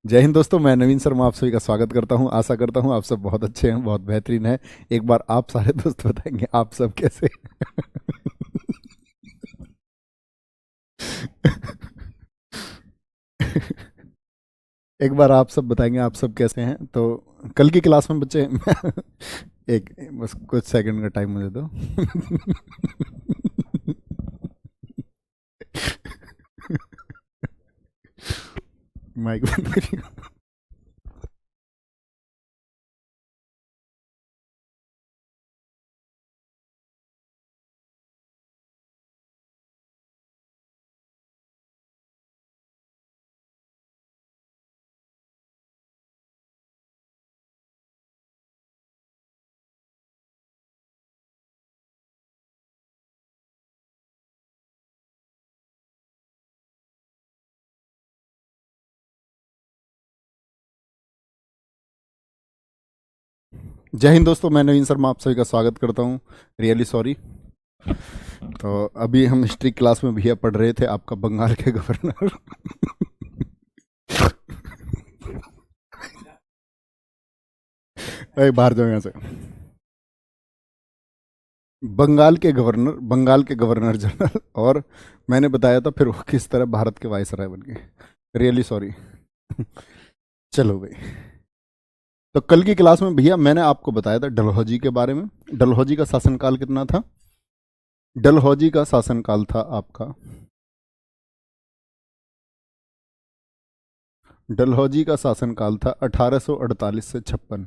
जय हिंद दोस्तों, मैं नवीन शर्मा आप सभी का स्वागत करता हूं। आशा करता हूं आप सब बहुत अच्छे हैं, बहुत बेहतरीन हैं। एक बार आप सारे दोस्त बताएंगे आप सब कैसे एक बार आप सब बताएंगे आप सब कैसे हैं। तो कल की क्लास में बच्चे एक बस कुछ सेकंड का टाइम मुझे दो। माइक बंद करिए। जय हिंद दोस्तों, मैं नवीन शर्मा आप सभी का स्वागत करता हूं। Really sorry. तो अभी हम हिस्ट्री क्लास में भैया पढ़ रहे थे आपका बंगाल के गवर्नर अरे बाहर जाओ यहाँ से। बंगाल के गवर्नर जनरल, और मैंने बताया था फिर वो किस तरह भारत के वायसराय बन गए। Really sorry. चलो भाई, तो कल की क्लास में भैया मैंने आपको बताया था डलहौजी के बारे में। डलहौजी का शासनकाल कितना था? डलहौजी का शासनकाल था आपका, डलहौजी का शासनकाल था 1848 से 56।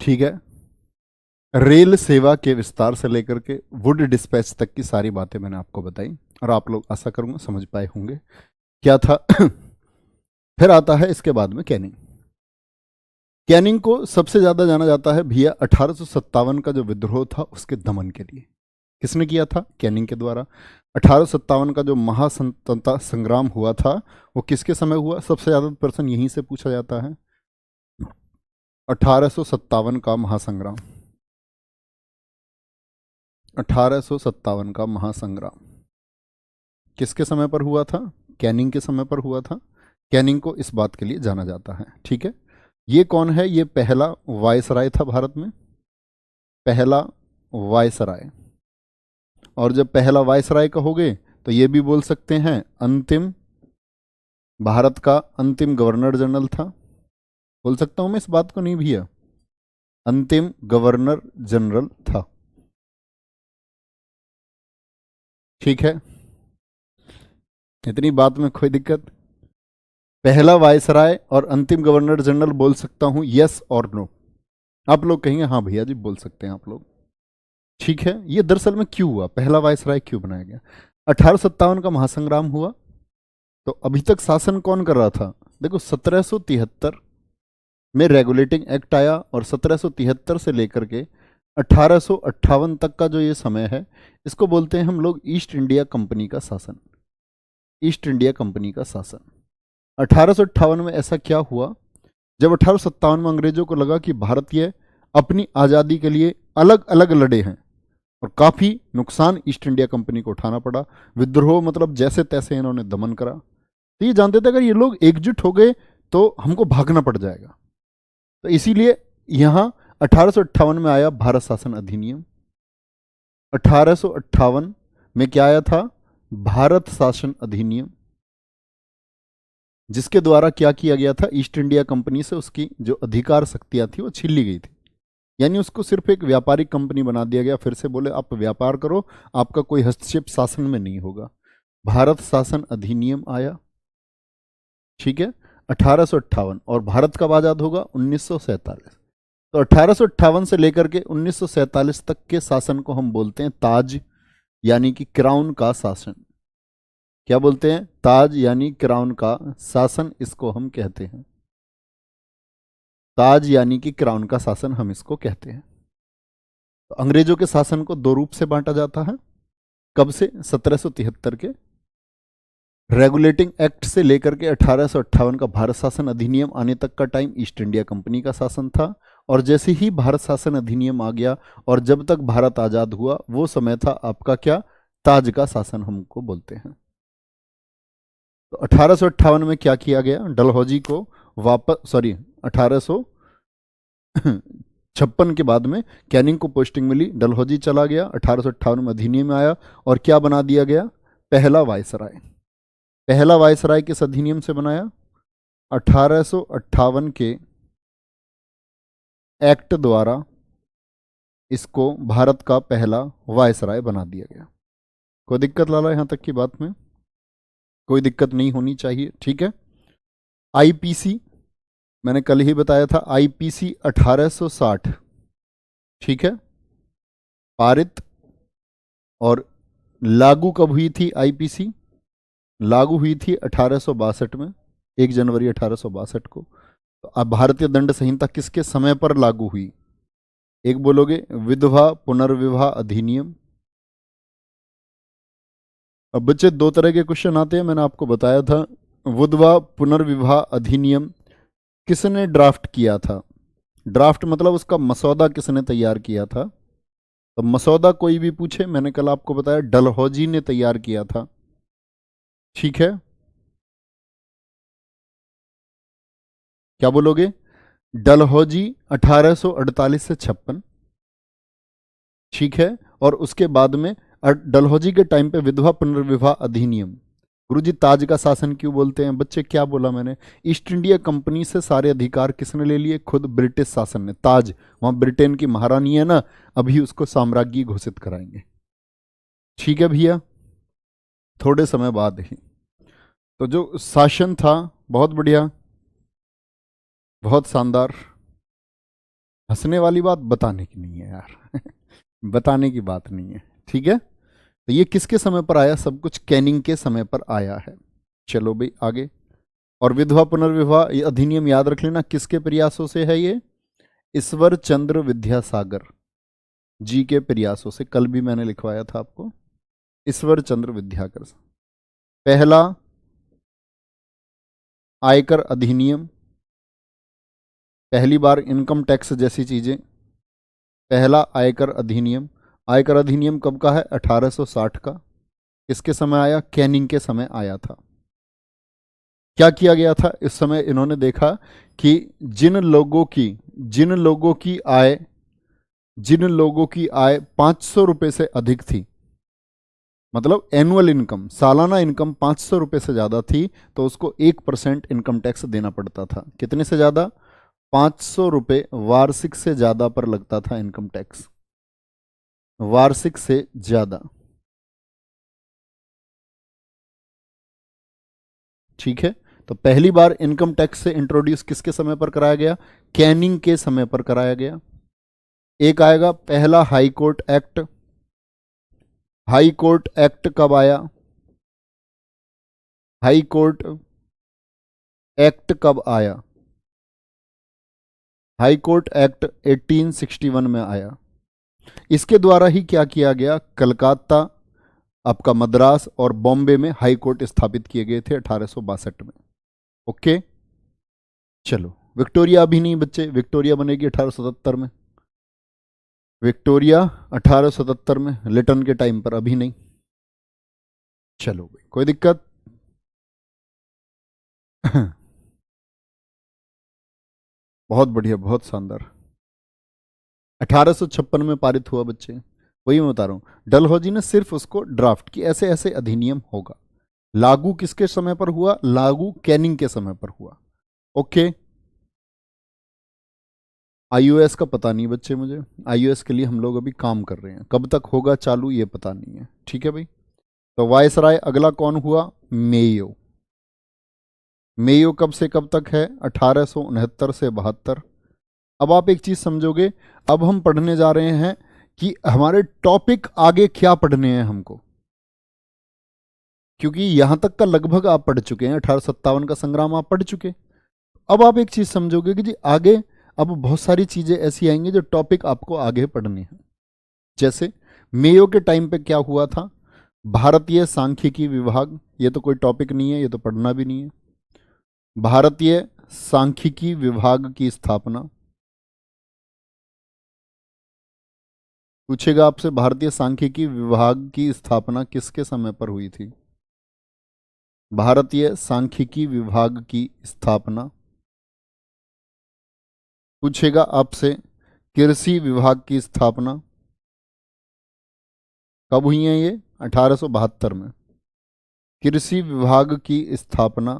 ठीक है। रेल सेवा के विस्तार से लेकर के वुड डिस्पैच तक की सारी बातें मैंने आपको बताई, और आप लोग आशा करूंगा समझ पाए होंगे क्या था। फिर आता है इसके बाद में कैनिंग। कैनिंग को सबसे ज्यादा जाना जाता है भैया 1857 का जो विद्रोह था उसके दमन के लिए। किसने किया था? कैनिंग के द्वारा। 1857 का जो महास्वतंत्रता संग्राम हुआ था वो किसके समय हुआ? सबसे ज्यादा प्रश्न यहीं से पूछा जाता है। 1857 का महासंग्राम, 1857 का महासंग्राम किसके समय पर हुआ था? कैनिंग के समय पर हुआ था। कैनिंग को इस बात के लिए जाना जाता है। ठीक है। ये कौन है? ये पहला वायसराय था भारत में, पहला वायसराय। और जब पहला वायसराय कहोगे तो ये भी बोल सकते हैं अंतिम, भारत का अंतिम गवर्नर जनरल था। बोल सकता हूं मैं इस बात को? नहीं भैया, अंतिम गवर्नर जनरल था। ठीक है, इतनी बात में कोई दिक्कत? पहला वायसराय और अंतिम गवर्नर जनरल बोल सकता हूं, यस और नो? आप लोग कहेंगे हाँ भैया जी बोल सकते हैं आप लोग। ठीक है। ये दरअसल में क्यों हुआ, पहला वायसराय क्यों बनाया गया? 1857 का महासंग्राम हुआ, तो अभी तक शासन कौन कर रहा था? देखो 1773 में रेगुलेटिंग एक्ट आया, और 1773 से लेकर के 1858 तक का जो ये समय है इसको बोलते हैं हम लोग ईस्ट इंडिया कंपनी का शासन। ईस्ट इंडिया कंपनी का शासन 1858 में ऐसा क्या हुआ, जब 1857 में अंग्रेजों को लगा कि भारतीय अपनी आज़ादी के लिए अलग अलग लड़े हैं, और काफ़ी नुकसान ईस्ट इंडिया कंपनी को उठाना पड़ा। विद्रोह मतलब जैसे तैसे इन्होंने दमन करा। तो ये जानते थे अगर ये लोग एकजुट हो गए तो हमको भागना पड़ जाएगा। तो इसीलिए यहां 1858 में आया भारत शासन अधिनियम। 1858 में क्या आया था? भारत शासन अधिनियम, जिसके द्वारा क्या किया गया था? ईस्ट इंडिया कंपनी से उसकी जो अधिकार शक्तियां थी वो छीन ली गई थी। यानी उसको सिर्फ एक व्यापारिक कंपनी बना दिया गया। फिर से बोले आप व्यापार करो, आपका कोई हस्तक्षेप शासन में नहीं होगा। भारत शासन अधिनियम आया। ठीक है, 1858। और भारत कब आजाद होगा? 1947। तो 1858 से लेकर के 1947 तक के शासन को हम बोलते हैं ताज, यानी कि क्राउन का शासन। क्या बोलते हैं? ताज यानी क्राउन का शासन, इसको हम कहते हैं। ताज यानी कि क्राउन का शासन हम इसको कहते हैं। तो अंग्रेजों के शासन को दो रूप से बांटा जाता है। कब से? 1773 के रेगुलेटिंग एक्ट से लेकर के 1858 का भारत शासन अधिनियम आने तक का टाइम ईस्ट इंडिया कंपनी का शासन था। और जैसे ही भारत शासन अधिनियम आ गया और जब तक भारत आजाद हुआ, वो समय था आपका क्या? ताज का शासन हमको बोलते हैं। तो 1858 में क्या किया गया? डलहौजी को वापस, 1856 के बाद में कैनिंग को पोस्टिंग मिली, डलहौजी चला गया। 1858 में अधिनियम आया और क्या बना दिया गया? पहला वायसराय। पहला वायसराय किस अधिनियम से बनाया? 1858 के एक्ट द्वारा इसको भारत का पहला वायसराय बना दिया गया। कोई दिक्कत लाला यहां तक की बात में? कोई दिक्कत नहीं होनी चाहिए, ठीक है। आईपीसी मैंने कल ही बताया था, आईपीसी 1860, ठीक है, पारित और लागू कब हुई थी? आईपीसी लागू हुई थी 1862 में, 1 जनवरी 1862 को। तो अब भारतीय दंड संहिता किसके समय पर लागू हुई? एक बोलोगे विधवा पुनर्विवाह अधिनियम। अब बच्चे दो तरह के क्वेश्चन आते हैं, मैंने आपको बताया था। विधवा पुनर्विवाह अधिनियम किसने ड्राफ्ट किया था? ड्राफ्ट मतलब उसका मसौदा किसने तैयार किया था? तो मसौदा कोई भी पूछे, मैंने कल आपको बताया डलहौजी ने तैयार किया था, ठीक है। क्या बोलोगे? डलहौजी 1848 से 56, ठीक है। और उसके बाद में डलहौजी के टाइम पे विधवा पुनर्विवाह अधिनियम। गुरुजी ताज का शासन क्यों बोलते हैं? बच्चे क्या बोला मैंने? ईस्ट इंडिया कंपनी से सारे अधिकार किसने ले लिए? खुद ब्रिटिश शासन ने। ताज वहां ब्रिटेन की महारानी है ना, अभी उसको साम्राज्य घोषित कराएंगे, ठीक है भैया, थोड़े समय बाद ही। तो जो शासन था बहुत बढ़िया, बहुत शानदार। हंसने वाली बात बताने की नहीं है यार बताने की बात नहीं है, ठीक है। तो ये किसके समय पर आया? सब कुछ कैनिंग के समय पर आया है। चलो भाई आगे। और विधवा पुनर्विवाह ये अधिनियम याद रख लेना, किसके प्रयासों से है ये? ईश्वर चंद्र विद्यासागर जी के प्रयासों से। कल भी मैंने लिखवाया था आपको, ईश्वर चंद्र विद्यासागर। पहला आयकर अधिनियम, पहली बार इनकम टैक्स जैसी चीजें, पहला आयकर अधिनियम। आयकर अधिनियम कब का है? 1860 का। किसके समय आया? कैनिंग के समय आया था। क्या किया गया था इस समय? इन्होंने देखा कि जिन लोगों की आय 500 रुपए से अधिक थी, मतलब एनुअल इनकम, सालाना इनकम 500 रुपए से ज्यादा थी, तो उसको 1% इनकम टैक्स देना पड़ता था। कितने से ज्यादा? 500 रुपए वार्षिक से ज्यादा पर लगता था इनकम टैक्स, वार्षिक से ज्यादा, ठीक है। तो पहली बार इनकम टैक्स से इंट्रोड्यूस किसके समय पर कराया गया? कैनिंग के समय पर कराया गया। एक आएगा पहला high court act. High court act कब आया? हाई कोर्ट एक्ट कब आया? हाई कोर्ट एक्ट 1861 में आया। इसके द्वारा ही क्या किया गया? कलकत्ता, आपका मद्रास और बॉम्बे में हाई कोर्ट स्थापित किए गए थे 1862 में। ओके, चलो विक्टोरिया अभी नहीं बच्चे, विक्टोरिया बनेगी 1877 में। विक्टोरिया 1877 में, लिटन के टाइम पर, अभी नहीं। चलो भाई, कोई दिक्कत? बहुत बढ़िया, बहुत शानदार। 1856 में पारित हुआ बच्चे, वही मैं बता रहा हूं। डलहौजी ने सिर्फ उसको ड्राफ्ट की, ऐसे ऐसे अधिनियम होगा। लागू किसके समय पर हुआ? लागू कैनिंग के समय पर हुआ। ओके, आईओएस का पता नहीं बच्चे मुझे, आईओएस के लिए हम लोग अभी काम कर रहे हैं, कब तक होगा चालू ये पता नहीं है, ठीक है भाई। तो वायसराय अगला कौन हुआ? मेयो। मेयो कब से कब तक है? 1869 से 72। अब आप एक चीज समझोगे, अब हम पढ़ने जा रहे हैं कि हमारे टॉपिक आगे क्या पढ़ने हैं हमको, क्योंकि यहां तक का लगभग आप पढ़ चुके हैं, 1857 का संग्राम आप पढ़ चुके। अब आप एक चीज समझोगे कि जी आगे अब बहुत सारी चीजें ऐसी आएंगी जो टॉपिक आपको आगे पढ़नी है। जैसे मेयो के टाइम पे क्या हुआ था, भारतीय सांख्यिकी विभाग, ये तो कोई टॉपिक नहीं है, ये तो पढ़ना भी नहीं है। भारतीय सांख्यिकी विभाग की स्थापना पूछेगा आपसे, भारतीय सांख्यिकी विभाग की स्थापना किसके समय पर हुई थी? भारतीय सांख्यिकी विभाग की स्थापना पूछेगा आपसे, कृषि विभाग की स्थापना कब हुई है? ये 1872 में। कृषि विभाग की स्थापना,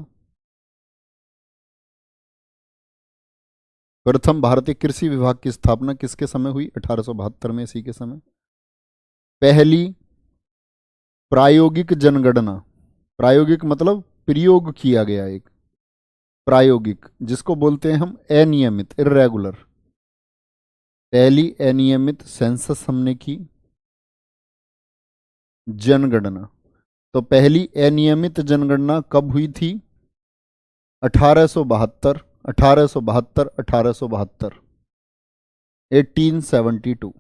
प्रथम भारतीय कृषि विभाग की स्थापना किसके समय हुई? 1872 में, इसी के समय। पहली प्रायोगिक जनगणना, प्रायोगिक मतलब प्रयोग किया गया, एक प्रायोगिक जिसको बोलते हैं हम अनियमित, इर्रेगुलर, पहली अनियमित सेंसस हमने की, जनगणना। तो पहली अनियमित जनगणना कब हुई थी? 1872, 1872, 1872, 1872,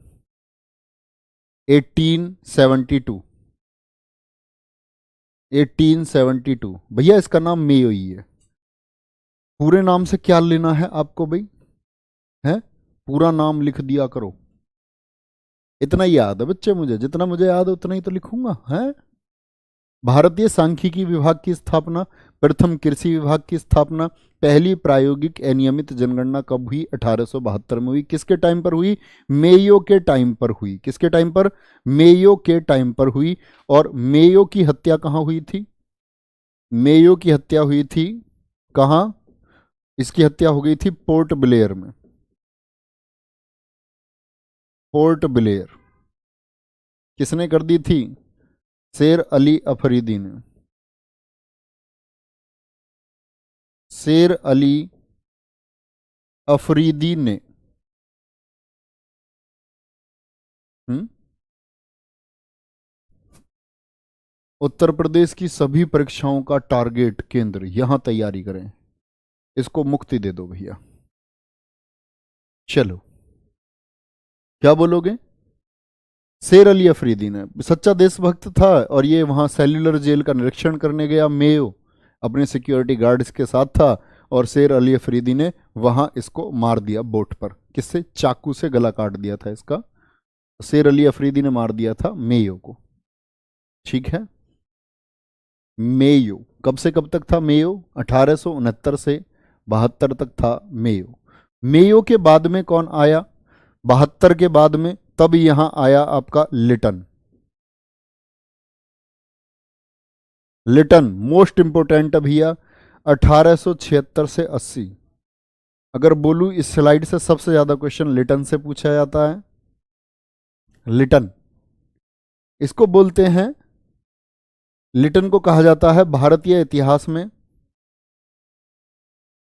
1872, 1872। भैया इसका नाम मेयो ही है। पूरे नाम से क्या लेना है आपको भाई? है पूरा नाम लिख दिया करो। इतना ही याद है बच्चे मुझे, जितना मुझे याद है उतना ही तो लिखूंगा। है भारतीय सांख्यिकी विभाग की स्थापना, प्रथम कृषि विभाग की स्थापना, पहली प्रायोगिक अनियमित जनगणना कब हुई? 1872 में हुई। किसके टाइम पर हुई? मेयो के टाइम पर हुई। किसके टाइम पर? मेयो के टाइम पर हुई। और मेयो की हत्या कहां हुई थी? मेयो की हत्या हुई थी कहां? इसकी हत्या हो गई थी पोर्ट ब्लेयर में। पोर्ट ब्लेयर किसने कर दी थी? शेर अली अफरीदी ने। शेर अली अफरीदी ने। उत्तर प्रदेश की सभी परीक्षाओं का टारगेट केंद्र, यहां तैयारी करें, इसको मुक्ति दे दो भैया। चलो क्या बोलोगे? शेर अली अफरीदी ने, सच्चा देशभक्त था, और ये वहां सेल्युलर जेल का निरीक्षण करने गया, मेयो अपने सिक्योरिटी गार्ड्स के साथ था, और शेर अली अफरीदी ने वहां इसको मार दिया बोट पर। किससे? चाकू से गला काट दिया था इसका। शेर अली अफरीदी ने मार दिया था मेयो को। ठीक है। मेयो कब से कब तक था? मेयो 1869 से 72 तक था मेयो। मेयो के बाद में कौन आया? 72 के बाद में तब यहां आया आपका लिटन। लिटन मोस्ट इंपोर्टेंट भैया, 1876 से 80। अगर बोलूं इस स्लाइड से सबसे ज्यादा क्वेश्चन लिटन से पूछा जाता है। लिटन इसको बोलते हैं, लिटन को कहा जाता है भारतीय इतिहास में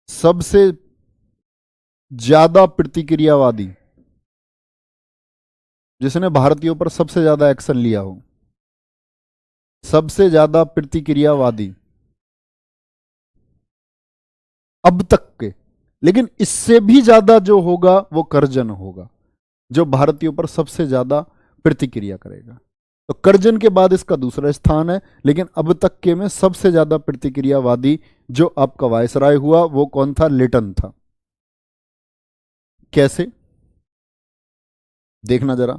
सबसे ज्यादा प्रतिक्रियावादी, जिसने भारतीयों पर सबसे ज्यादा एक्शन लिया हो, सबसे ज्यादा प्रतिक्रियावादी अब तक के। लेकिन इससे भी ज्यादा जो होगा वो कर्जन होगा, जो भारतीयों पर सबसे ज्यादा प्रतिक्रिया करेगा। तो कर्जन के बाद इसका दूसरा स्थान है, लेकिन अब तक के में सबसे ज्यादा प्रतिक्रियावादी जो आपका वायसराय हुआ वो कौन था? लिटन था। कैसे? देखना जरा।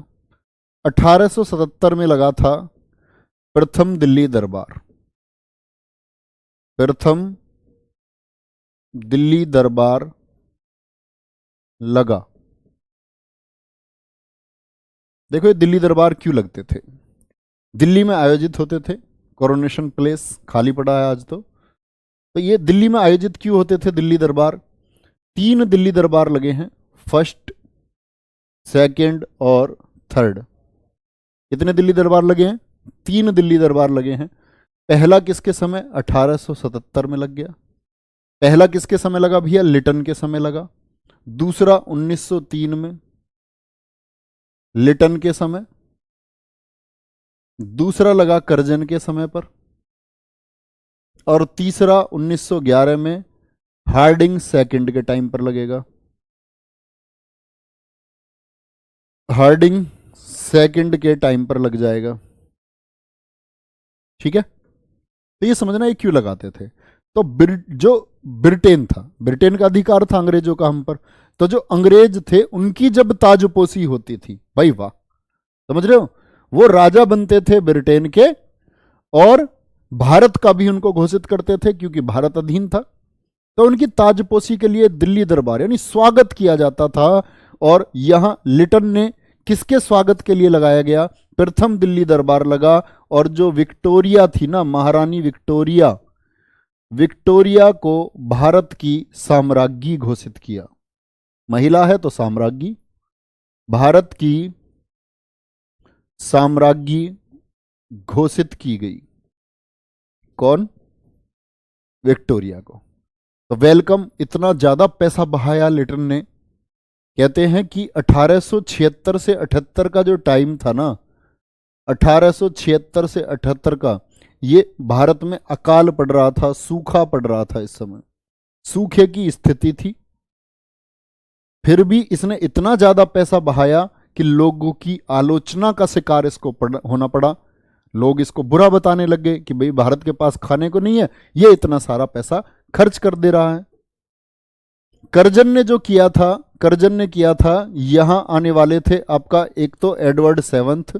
1877 में लगा था प्रथम दिल्ली दरबार। प्रथम दिल्ली दरबार लगा। देखो ये दिल्ली दरबार क्यों लगते थे? दिल्ली में आयोजित होते थे, कोरोनेशन प्लेस खाली पड़ा है आज तो ये दिल्ली में आयोजित क्यों होते थे दिल्ली दरबार? 3 दिल्ली दरबार लगे हैं, फर्स्ट, सेकंड और थर्ड। कितने दिल्ली दरबार लगे हैं? 3 दिल्ली दरबार लगे हैं। पहला किसके समय? 1877 में लग गया। पहला किसके समय लगा भैया? लिटन के समय लगा। दूसरा 1903 में लिटन के समय, दूसरा लगा कर्जन के समय पर, और तीसरा 1911 में हार्डिंग सेकंड के टाइम पर लगेगा। हार्डिंग सेकंड के टाइम पर लग जाएगा। ठीक है, तो ये समझना ये क्यों लगाते थे। तो जो ब्रिटेन था, ब्रिटेन का अधिकार था अंग्रेजों का हम पर, तो जो अंग्रेज थे उनकी जब ताजपोशी होती थी, भाई वाह, समझ रहे हो, वो राजा बनते थे ब्रिटेन के, और भारत का भी उनको घोषित करते थे क्योंकि भारत अधीन था। तो उनकी ताजपोशी के लिए दिल्ली दरबार यानी स्वागत किया जाता था। और यहां लिटन ने किसके स्वागत के लिए लगाया गया, प्रथम दिल्ली दरबार लगा। और जो विक्टोरिया थी ना, महारानी विक्टोरिया, विक्टोरिया को भारत की साम्राज्ञी घोषित किया। महिला है तो साम्राज्ञी, भारत की साम्राज्ञी घोषित की गई। कौन, विक्टोरिया को। तो वेलकम, इतना ज्यादा पैसा बहाया लिटन ने। कहते हैं कि 1876 से 78 का जो टाइम था ना, 1876 से 78 का, ये भारत में अकाल पड़ रहा था, सूखा पड़ रहा था। इस समय सूखे की स्थिति थी, फिर भी इसने इतना ज्यादा पैसा बहाया कि लोगों की आलोचना का शिकार इसको होना पड़ा। लोग इसको बुरा बताने लगे कि भाई भारत के पास खाने को नहीं है, ये इतना सारा पैसा खर्च कर दे रहा है। कर्जन ने जो किया था, कर्जन ने किया था, यहां आने वाले थे आपका एक तो एडवर्ड सेवंथ,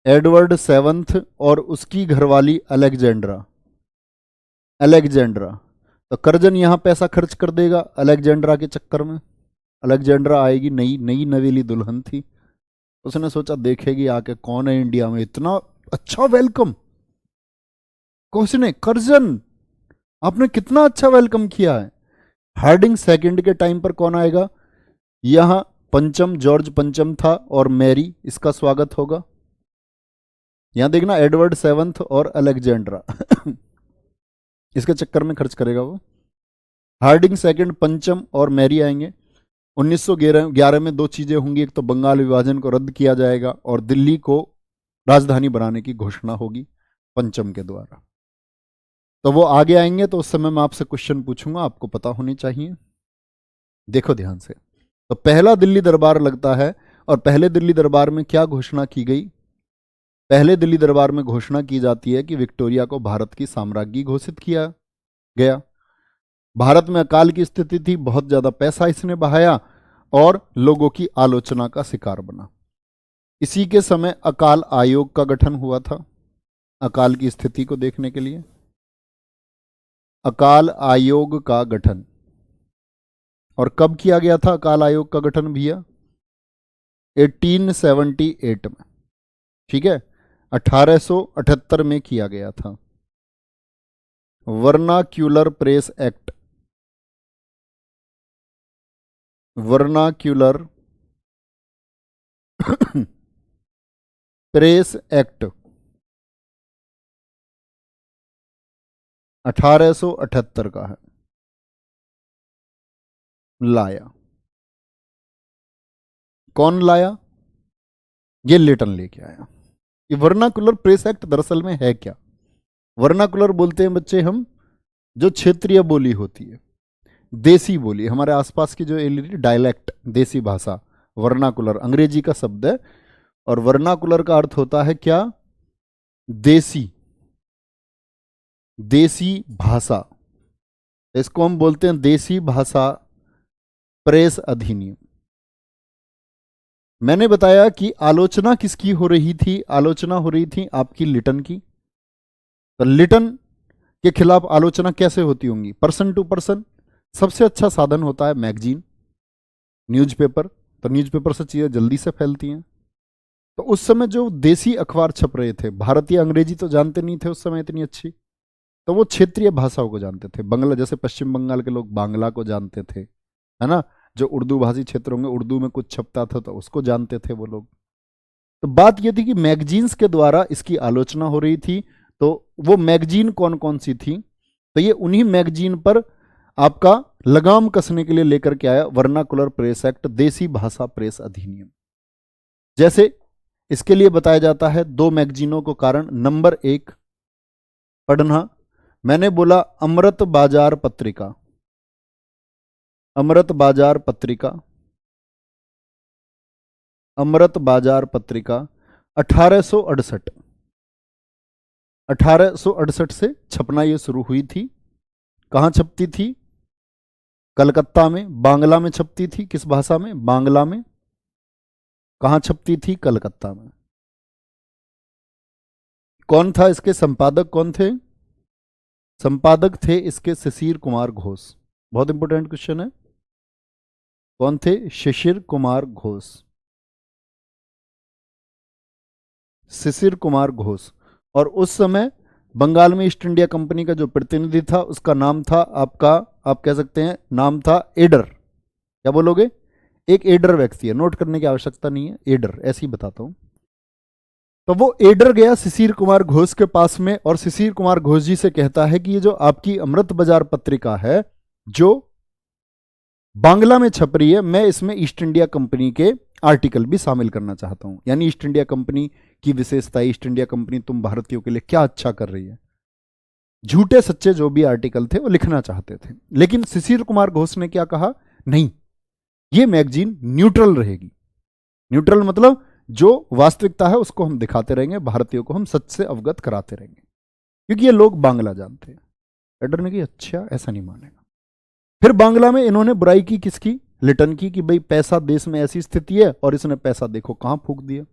एडवर्ड सेवंथ और उसकी घरवाली अलेक्जेंड्रा, अलेक्जेंड्रा। तो कर्जन यहां पैसा खर्च कर देगा अलेक्जेंड्रा के चक्कर में। अलेक्जेंड्रा आएगी, नई नई नवेली दुल्हन थी, उसने सोचा देखेगी आके कौन है इंडिया में, इतना अच्छा वेलकम किसने, कर्जन, आपने कितना अच्छा वेलकम किया है। हार्डिंग सेकंड के टाइम पर कौन आएगा, यहां पंचम, जॉर्ज पंचम था और मैरी, इसका स्वागत होगा। यहां देखना एडवर्ड सेवंथ और अलेक्जेंड्रा इसके चक्कर में खर्च करेगा वो। हार्डिंग सेकंड, पंचम और मैरी आएंगे। 1911 में दो चीजें होंगी, एक तो बंगाल विभाजन को रद्द किया जाएगा और दिल्ली को राजधानी बनाने की घोषणा होगी पंचम के द्वारा। तो वो आगे आएंगे, तो उस समय मैं आपसे क्वेश्चन पूछूंगा, आपको पता होनी चाहिए। देखो ध्यान से, तो पहला दिल्ली दरबार लगता है, और पहले दिल्ली दरबार में क्या घोषणा की गई, पहले दिल्ली दरबार में घोषणा की जाती है कि विक्टोरिया को भारत की साम्राज्ञी घोषित किया गया। भारत में अकाल की स्थिति थी, बहुत ज्यादा पैसा इसने बहाया और लोगों की आलोचना का शिकार बना। इसी के समय अकाल आयोग का गठन हुआ था, अकाल की स्थिति को देखने के लिए। अकाल आयोग का गठन, और कब किया गया था अकाल आयोग का गठन भैया, 1878 में। ठीक है, 1878 में किया गया था। Vernacular press act, vernacular press act 1878 का है, लाया। कौन लाया, ये लिटन लेके आया। ये वर्नाकुलर प्रेस एक्ट दरअसल में है क्या, वर्नाकुलर बोलते हैं बच्चे हम जो क्षेत्रीय बोली होती है, देसी बोली, हमारे आसपास की जो डायलेक्ट, देसी भाषा, वर्नाकुलर अंग्रेजी का शब्द है। और वर्नाकुलर का अर्थ होता है क्या, देसी, देसी भाषा। इसको हम बोलते हैं देसी भाषा प्रेस अधिनियम। मैंने बताया कि आलोचना किसकी हो रही थी, आलोचना हो रही थी आपकी लिटन की। तो लिटन के खिलाफ आलोचना कैसे होती होंगी, पर्सन टू पर्सन। सबसे अच्छा साधन होता है मैगजीन, न्यूज़पेपर। तो न्यूज़पेपर से चीजें जल्दी से फैलती हैं। तो उस समय जो देसी अखबार छप रहे थे, भारतीय अंग्रेजी तो जानते नहीं थे उस समय इतनी अच्छी, तो वो क्षेत्रीय भाषाओं को जानते थे। बंगला, जैसे पश्चिम बंगाल के लोग बांग्ला को जानते थे, है ना। जो उर्दू भाषी क्षेत्र होंगे, उर्दू में कुछ छपता था तो उसको जानते थे वो लोग। तो बात ये थी कि मैगजीन्स के द्वारा इसकी आलोचना हो रही थी। तो वो मैगजीन कौन कौन सी थी, तो ये उन्हीं मैगजीन पर आपका लगाम कसने के लिए लेकर के आया वर्नाकुलर प्रेस एक्ट, देसी भाषा प्रेस अधिनियम। जैसे इसके लिए बताया जाता है 2 मैगजीनों को कारण। नंबर 1 पढ़ना, मैंने बोला अमृत बाजार पत्रिका, अमृत बाजार पत्रिका, अमृत बाजार पत्रिका 1868 1868 से छपना ये शुरू हुई थी। कहाँ छपती थी? कलकत्ता में। बांग्ला में छपती थी। किस भाषा में? बांग्ला में। कहाँ छपती थी? कलकत्ता में। कौन था इसके संपादक? कौन थे संपादक? थे इसके शिशिर कुमार घोष। बहुत इंपॉर्टेंट क्वेश्चन है। कौन थे? शिशिर कुमार घोष, शिशिर कुमार घोष। और उस समय बंगाल में ईस्ट इंडिया कंपनी का जो प्रतिनिधि था उसका नाम था आपका, आप कह सकते हैं नाम था एडर। क्या बोलोगे? एक एडर व्यक्ति है, नोट करने की आवश्यकता नहीं है, एडर, ऐसे ही बताता हूं। तो वो एडर गया शिशिर कुमार घोष के पास में और शिशिर कुमार घोष जी से कहता है कि ये जो आपकी अमृत बाजार पत्रिका है जो बांग्ला में छप रही है, मैं इसमें ईस्ट इंडिया कंपनी के आर्टिकल भी शामिल करना चाहता हूं। यानी ईस्ट इंडिया कंपनी की विशेषता, ईस्ट इंडिया कंपनी तुम भारतीयों के लिए क्या अच्छा कर रही है, झूठे सच्चे जो भी आर्टिकल थे वो लिखना चाहते थे। लेकिन शिशिर कुमार घोष ने क्या कहा? नहीं, ये मैगजीन न्यूट्रल रहेगी। न्यूट्रल मतलब जो वास्तविकता है उसको हम दिखाते रहेंगे, भारतीयों को हम सच से अवगत कराते रहेंगे, क्योंकि ये लोग बांग्ला जानते हैं। एडर ने कहा अच्छा, ऐसा नहीं मानेगा। फिर बांग्ला में इन्होंने बुराई की, किसकी? लिटन की, कि भाई पैसा देश में ऐसी स्थिति है और इसने पैसा देखो कहां फूंक दिया।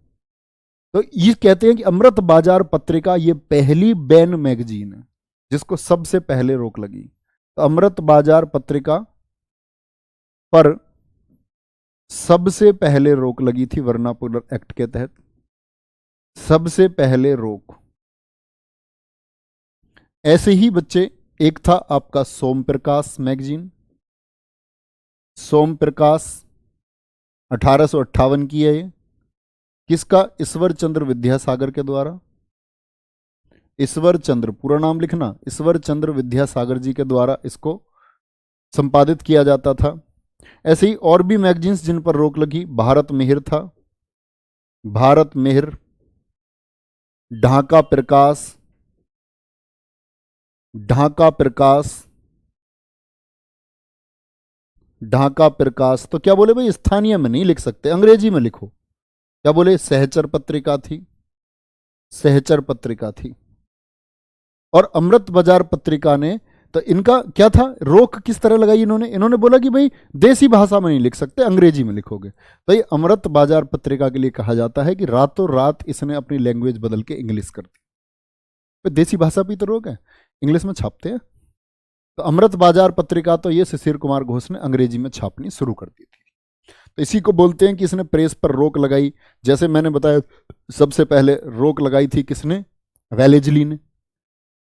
तो ये कहते हैं कि अमृत बाजार पत्रिका ये पहली बैन मैगजीन है जिसको सबसे पहले रोक लगी। तो अमृत बाजार पत्रिका पर सबसे पहले रोक लगी थी वर्नाकुलर एक्ट के तहत, सबसे पहले रोक। ऐसे ही बच्चे, एक था आपका सोम प्रकाश मैगजीन, सोम प्रकाश 1858 की है ये। किसका? ईश्वर चंद्र विद्यासागर के द्वारा। ईश्वर चंद्र, पूरा नाम लिखना, ईश्वर चंद्र विद्यासागर जी के द्वारा इसको संपादित किया जाता था। ऐसे ही और भी मैगजीन्स जिन पर रोक लगी, भारत मिहिर था, भारत मिहिर, ढाका प्रकाश, ढाका प्रकाश, ढाका प्रकाश। तो क्या बोले भाई, स्थानीय में नहीं लिख सकते, अंग्रेजी में लिखो। क्या बोले? सहचर पत्रिका थी, सहचर पत्रिका थी। और अमृत बाजार पत्रिका ने, तो इनका क्या था? रोक किस तरह लगाई इन्होंने? इन्होंने बोला कि भाई देसी भाषा में नहीं लिख सकते, अंग्रेजी में लिखोगे। तो ये अमृत बाजार पत्रिका के लिए कहा जाता है कि रातों रात इसने अपनी लैंग्वेज बदल के इंग्लिश कर दी। तो देसी भाषा भी तो रोक है, इंग्लिश में छापते हैं। तो अमृत बाजार पत्रिका तो ये शिशिर कुमार घोष ने अंग्रेजी में छापनी शुरू कर दी थी। तो इसी को बोलते हैं कि इसने प्रेस पर रोक लगाई। जैसे मैंने बताया सबसे पहले रोक लगाई थी किसने? वेलेजली ने,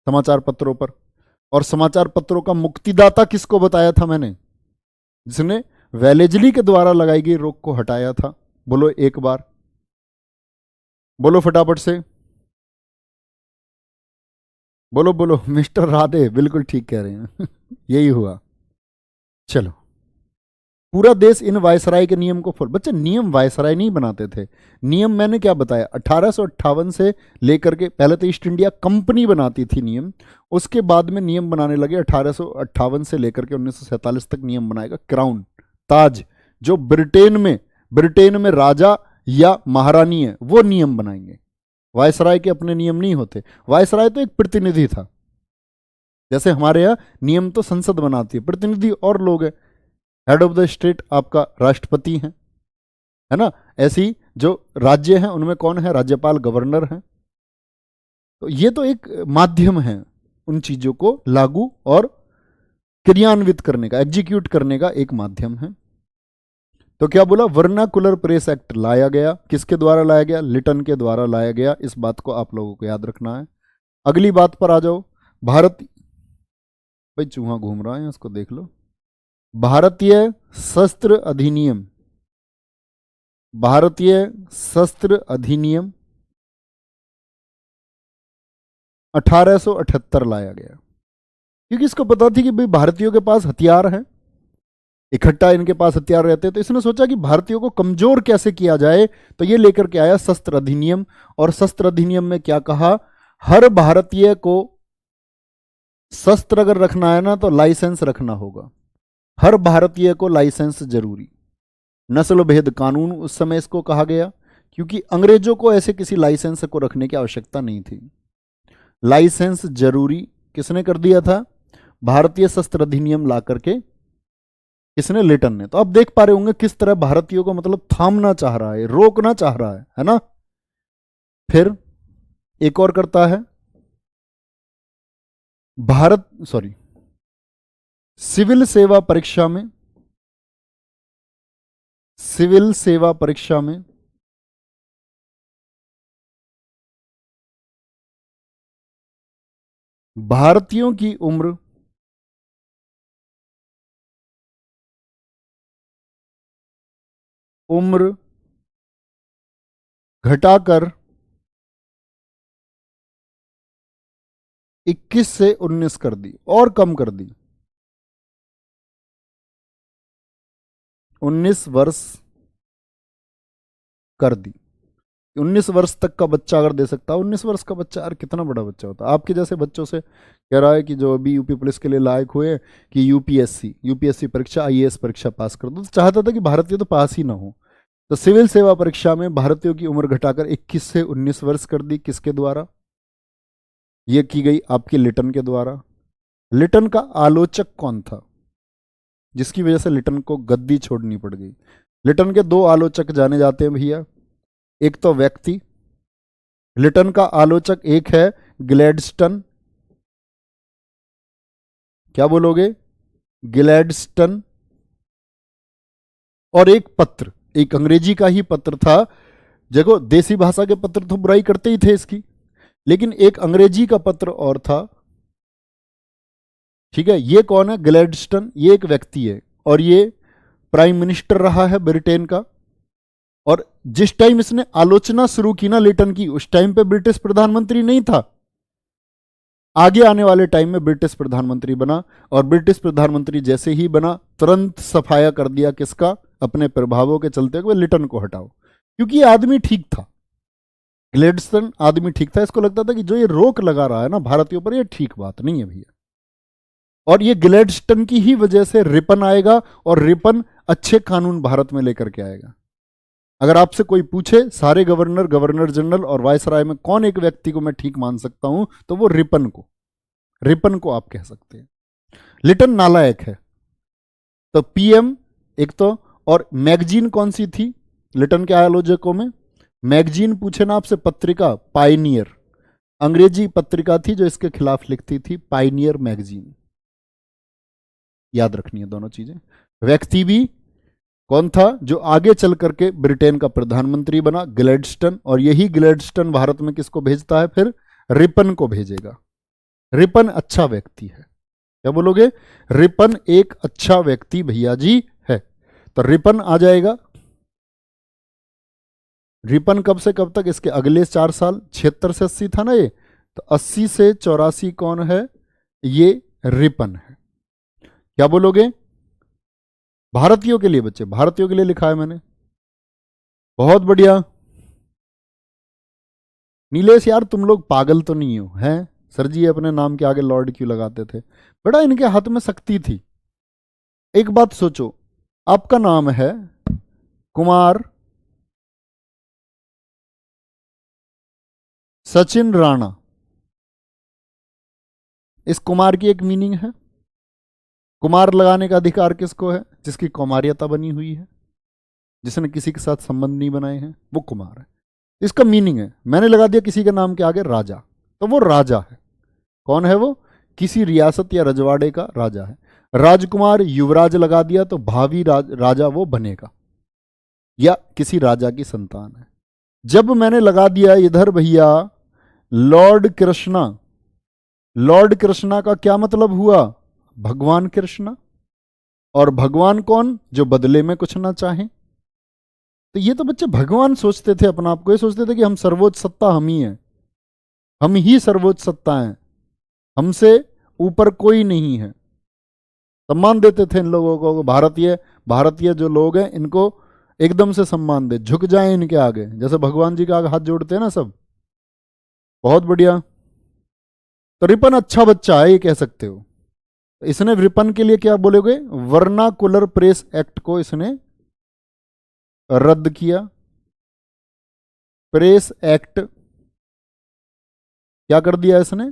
समाचार पत्रों पर। और समाचार पत्रों का मुक्तिदाता किसको बताया था मैंने? जिसने वेलेजली के द्वारा लगाई गई रोक को हटाया था। बोलो एक बार, बोलो फटाफट से, बोलो बोलो। मिस्टर राधे बिल्कुल ठीक कह रहे हैं यही हुआ। चलो, पूरा देश इन वायसराय के नियम को फॉलो। बच्चे नियम वायसराय नहीं बनाते थे, नियम मैंने क्या बताया 1858 से लेकर के, पहले तो ईस्ट इंडिया कंपनी बनाती थी नियम, उसके बाद में नियम बनाने लगे 1858 से लेकर के 1947 तक नियम बनाएगा क्राउन, ताज, जो ब्रिटेन में राजा या महारानी है वो नियम बनाएंगे। वायसराय के अपने नियम नहीं होते, वायसराय तो एक प्रतिनिधि था। जैसे हमारे यहाँ नियम तो संसद बनाती है, प्रतिनिधि और लोग हैं, हेड ऑफ द स्टेट आपका राष्ट्रपति है ना। ऐसी जो राज्य हैं उनमें कौन है? राज्यपाल, गवर्नर हैं। तो ये तो एक माध्यम है उन चीजों को लागू और क्रियान्वित करने का, एग्जीक्यूट करने का एक माध्यम है। तो क्या बोला? वर्नाकुलर प्रेस एक्ट लाया गया। किसके द्वारा लाया गया? लिटन के द्वारा लाया गया। इस बात को आप लोगों को याद रखना है। अगली बात पर आ जाओ। भारत, भाई चूहा घूम रहा है, उसको देख लो। भारतीय शस्त्र अधिनियम, भारतीय शस्त्र अधिनियम 1878 लाया गया, क्योंकि इसको पता थी कि भाई भारतीयों के पास हथियार हैं, इकट्ठा इनके पास हथियार रहते, तो इसने सोचा कि भारतीयों को कमजोर कैसे किया जाए, तो ये लेकर के आया शस्त्र अधिनियम। और शस्त्र अधिनियम में क्या कहा, हर भारतीय को शस्त्र अगर रखना है ना तो लाइसेंस रखना होगा, हर भारतीय को लाइसेंस जरूरी। नस्ल भेद कानून उस समय इसको कहा गया, क्योंकि अंग्रेजों को ऐसे किसी लाइसेंस को रखने की आवश्यकता नहीं थी। लाइसेंस जरूरी किसने कर दिया था, भारतीय शस्त्र अधिनियम ला करके किसने, लिटन ने। तो आप देख पा रहे होंगे किस तरह भारतीयों को मतलब थामना चाह रहा है, रोकना चाह रहा है ना। फिर एक और करता है, सिविल सेवा परीक्षा में, सिविल सेवा परीक्षा में भारतीयों की उम्र घटाकर 21 से 19 कर दी, और कम कर दी, 19 वर्ष कर दी। 19 वर्ष तक का बच्चा अगर दे सकता है, 19 वर्ष का बच्चा यार कितना बड़ा बच्चा होता है। आपके जैसे बच्चों से कह रहा है कि जो अभी यूपी पुलिस के लिए लायक हुए कि यूपीएससी परीक्षा, आईएएस परीक्षा पास कर दो, तो चाहता था कि भारतीय तो पास ही ना हो। तो सिविल सेवा परीक्षा में भारतीयों की उम्र घटाकर 21 से 19 वर्ष कर दी। किसके द्वारा यह की गई, आपके लिटन के द्वारा। लिटन का आलोचक कौन था जिसकी वजह से लिटन को गद्दी छोड़नी पड़ गई। लिटन के दो आलोचक जाने जाते हैं भैया, एक तो व्यक्ति, लिटन का आलोचक एक है ग्लैडस्टन, क्या बोलोगे, ग्लैडस्टन। और एक पत्र, एक अंग्रेजी का ही पत्र था। देखो देसी भाषा के पत्र तो बुराई करते ही थे इसकी, लेकिन एक अंग्रेजी का पत्र और था, ठीक है। ये कौन है, ग्लैडस्टन, ये एक व्यक्ति है और ये प्राइम मिनिस्टर रहा है ब्रिटेन का। और जिस टाइम इसने आलोचना शुरू की ना लिटन की, उस टाइम पे ब्रिटिश प्रधानमंत्री नहीं था। आगे आने वाले टाइम में ब्रिटिश प्रधानमंत्री बना, और ब्रिटिश प्रधानमंत्री जैसे ही बना तुरंत सफाया कर दिया किसका, अपने प्रभावों के चलते हुए लिटन को हटाओ, क्योंकि ये आदमी ठीक था। ग्लैडस्टन आदमी ठीक था, इसको लगता था कि जो ये रोक लगा रहा है ना भारतीयों पर, ये ठीक बात नहीं है भैया। और ये ग्लैडस्टन की ही वजह से रिपन आएगा, और रिपन अच्छे कानून भारत में लेकर के आएगा। अगर आपसे कोई पूछे सारे गवर्नर, गवर्नर जनरल और वायसराय में कौन एक व्यक्ति को मैं ठीक मान सकता हूं, तो वो रिपन को आप कह सकते हैं। लिटन नालायक है, तो पीएम एक तो, और मैगजीन कौन सी थी लिटन के आलोचकों में, मैगजीन पूछे ना आपसे, पत्रिका पायनियर, अंग्रेजी पत्रिका थी जो इसके खिलाफ लिखती थी, पायनियर मैगजीन। याद रखनी है दोनों चीजें। व्यक्ति भी कौन था, जो आगे चल करके ब्रिटेन का प्रधानमंत्री बना, ग्लैडस्टन। और यही ग्लैडस्टन भारत में किसको भेजता है, फिर रिपन को भेजेगा। रिपन अच्छा व्यक्ति है, क्या बोलोगे, रिपन एक अच्छा व्यक्ति भैया जी है। तो रिपन आ जाएगा। रिपन कब से कब तक, इसके अगले 4 साल, 76 से 80 था ना ये, तो 80 से 84 कौन है, ये रिपन है। क्या बोलोगे, भारतीयों के लिए बच्चे, भारतीयों के लिए लिखा है मैंने, बहुत बढ़िया। नीलेश यार तुम लोग पागल तो नहीं हो, हैं सर जी अपने नाम के आगे लॉर्ड क्यों लगाते थे, बड़ा इनके हाथ में शक्ति थी। एक बात सोचो, आपका नाम है कुमार सचिन राणा, इस कुमार की एक मीनिंग है, कुमार लगाने का अधिकार किसको है, जिसकी कौमार्यता बनी हुई है, जिसने किसी के साथ संबंध नहीं बनाए हैं, वो कुमार है। इसका मीनिंग है, मैंने लगा दिया किसी के नाम के आगे राजा, तो वो राजा है। कौन है वो, किसी रियासत या रजवाड़े का राजा है। राजकुमार, युवराज लगा दिया तो भावी राजा वो बनेगा, या किसी राजा की संतान है। जब मैंने लगा दिया इधर भैया लॉर्ड कृष्णा, लॉर्ड कृष्णा का क्या मतलब हुआ, भगवान कृष्णा। और भगवान कौन, जो बदले में कुछ ना चाहे। तो ये तो बच्चे भगवान सोचते थे अपना आप को, ये सोचते थे कि हम सर्वोच्च सत्ता हम ही हैं, हम ही सर्वोच्च सत्ता हैं, हमसे ऊपर कोई नहीं है। सम्मान देते थे इन लोगों को। भारतीय भारतीय जो लोग हैं इनको एकदम से सम्मान दे, झुक जाएं इनके आगे, जैसे भगवान जी के आगे हाथ जोड़ते हैं ना सब। बहुत बढ़िया। तो रिपन अच्छा बच्चा है ये कह सकते हो। इसने रिपन के लिए क्या बोलोगे, वर्नाकुलर प्रेस एक्ट को इसने रद्द किया। प्रेस एक्ट क्या कर दिया इसने,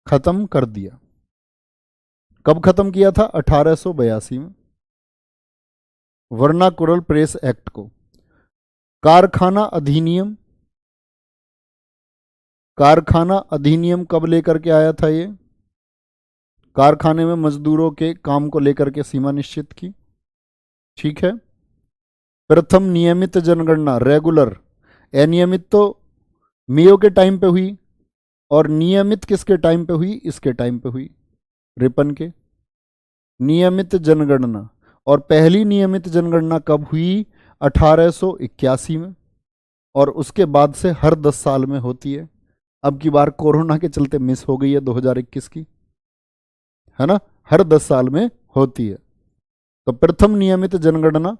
खत्म कर दिया। कब खत्म किया था, 1882 में, वर्नाकुलर प्रेस एक्ट को। कारखाना अधिनियम, कारखाना अधिनियम कब लेकर के आया था ये, कारखाने में मजदूरों के काम को लेकर के सीमा निश्चित की। ठीक है। प्रथम नियमित जनगणना, रेगुलर, अनियमित तो मेयो के टाइम पे हुई, और नियमित किसके टाइम पे हुई, इसके टाइम पे हुई, रिपन के। नियमित जनगणना, और पहली नियमित जनगणना कब हुई, 1881 में, और उसके बाद से हर 10 साल में होती है। अब की बार कोरोना के चलते मिस हो गई है 2021 की, है ना, हर 10 साल में होती है। तो प्रथम नियमित जनगणना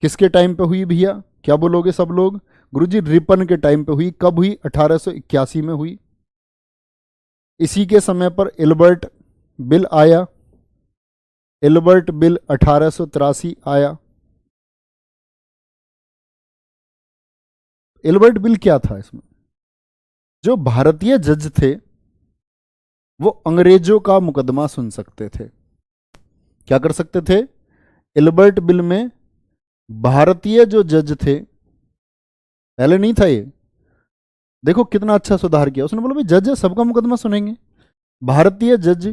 किसके टाइम पे हुई भैया, क्या बोलोगे सब लोग, गुरुजी रिपन के टाइम पे हुई। कब हुई, 1881 में हुई। इसी के समय पर एल्बर्ट बिल आया, एल्बर्ट बिल 1883 आया। एल्बर्ट बिल क्या था, इसमें जो भारतीय जज थे वो अंग्रेजों का मुकदमा सुन सकते थे। क्या कर सकते थे, एल्बर्ट बिल में भारतीय जो जज थे, पहले नहीं था ये, देखो कितना अच्छा सुधार किया उसने, बोला भाई जज है सबका मुकदमा सुनेंगे। भारतीय जज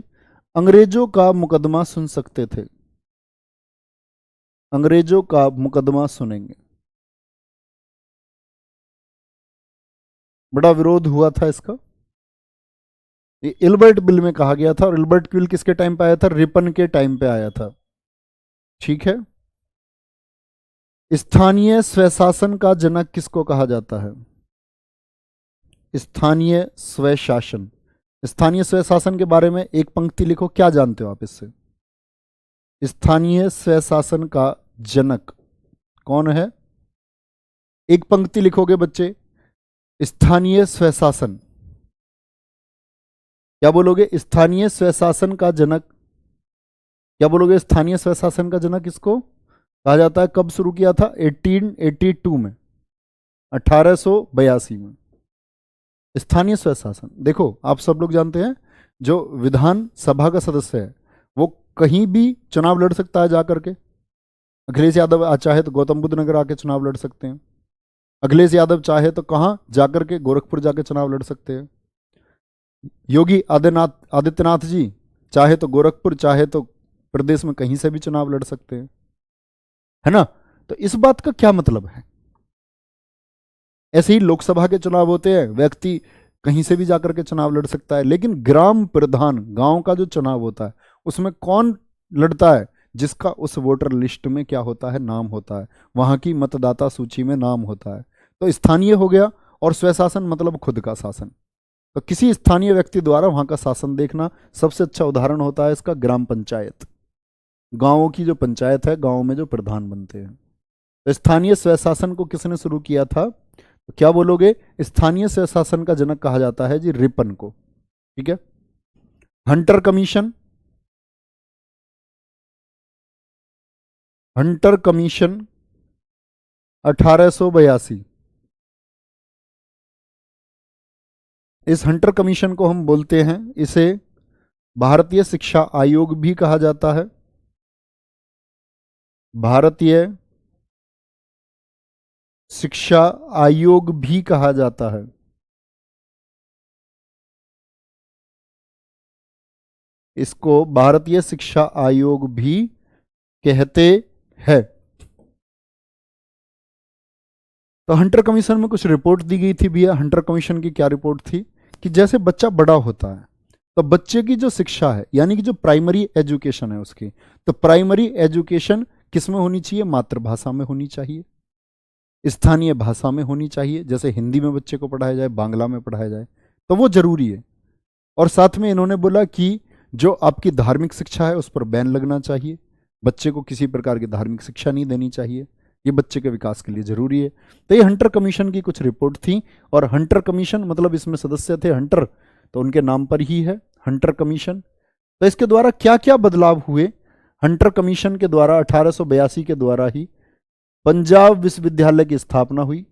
अंग्रेजों का मुकदमा सुन सकते थे, अंग्रेजों का मुकदमा सुनेंगे। बड़ा विरोध हुआ था इसका, ये एल्बर्ट बिल में कहा गया था। और एल्बर्ट बिल किसके टाइम पे आया था, रिपन के टाइम पे आया था। ठीक है। स्थानीय स्वशासन का जनक किसको कहा जाता है, स्थानीय स्वशासन। स्थानीय स्वशासन के बारे में एक पंक्ति लिखो, क्या जानते हो आप इससे। स्थानीय स्वशासन का जनक कौन है, एक पंक्ति लिखोगे बच्चे, स्थानीय स्वशासन, क्या बोलोगे, स्थानीय स्वशासन का जनक, क्या बोलोगे, स्थानीय स्वशासन का जनक इसको कहा जाता है। कब शुरू किया था, 1882 में, 1882 में स्थानीय स्वशासन। देखो आप सब लोग जानते हैं जो विधान सभा का सदस्य है वो कहीं भी चुनाव लड़ सकता है जाकर के। अखिलेश यादव चाहे तो गौतम बुद्ध नगर आके चुनाव लड़ सकते हैं, अखिलेश यादव चाहे तो कहाँ जाकर के, गोरखपुर जाके चुनाव लड़ सकते हैं। योगी आदित्यनाथ जी चाहे तो गोरखपुर, चाहे तो प्रदेश में कहीं से भी चुनाव लड़ सकते हैं, है ना। तो इस बात का क्या मतलब है, ऐसे ही लोकसभा के चुनाव होते हैं, व्यक्ति कहीं से भी जाकर के चुनाव लड़ सकता है। लेकिन ग्राम प्रधान, गांव का जो चुनाव होता है उसमें कौन लड़ता है, जिसका उस वोटर लिस्ट में क्या होता है, नाम होता है, वहां की मतदाता सूची में नाम होता है। तो स्थानीय हो गया, और स्वशासन मतलब खुद का शासन। तो किसी स्थानीय व्यक्ति द्वारा वहां का शासन देखना, सबसे अच्छा उदाहरण होता है इसका ग्राम पंचायत। गांवों की जो पंचायत है, गांव में जो प्रधान बनते हैं। तो स्थानीय स्वशासन को किसने शुरू किया था, तो क्या बोलोगे, स्थानीय स्वशासन का जनक कहा जाता है जी रिपन को। ठीक है। Hunter commission, Hunter commission 1882। इस हंटर कमीशन को हम बोलते हैं, इसे भारतीय शिक्षा आयोग भी कहा जाता है, भारतीय शिक्षा आयोग भी कहा जाता है। इसको भारतीय शिक्षा आयोग भी कहते हैं। तो हंटर कमीशन में कुछ रिपोर्ट दी गई थी भैया। हंटर कमीशन की क्या रिपोर्ट थी कि जैसे बच्चा बड़ा होता है तो बच्चे की जो शिक्षा है, यानी कि जो प्राइमरी एजुकेशन है उसकी, तो प्राइमरी एजुकेशन किस में होनी चाहिए, मातृभाषा में होनी चाहिए, स्थानीय भाषा में होनी चाहिए। जैसे हिंदी में बच्चे को पढ़ाया जाए, बांग्ला में पढ़ाया जाए, तो वो जरूरी है। और साथ में इन्होंने बोला कि जो आपकी धार्मिक शिक्षा है उस पर बैन लगना चाहिए। बच्चे को किसी प्रकार की धार्मिक शिक्षा नहीं देनी चाहिए, ये बच्चे के विकास के लिए जरूरी है। तो ये हंटर कमीशन की कुछ रिपोर्ट थी। और हंटर कमीशन मतलब इसमें सदस्य थे हंटर, तो उनके नाम पर ही है हंटर कमीशन। तो इसके द्वारा क्या क्या बदलाव हुए? हंटर कमीशन के द्वारा 1882 के द्वारा ही पंजाब विश्वविद्यालय की स्थापना हुई।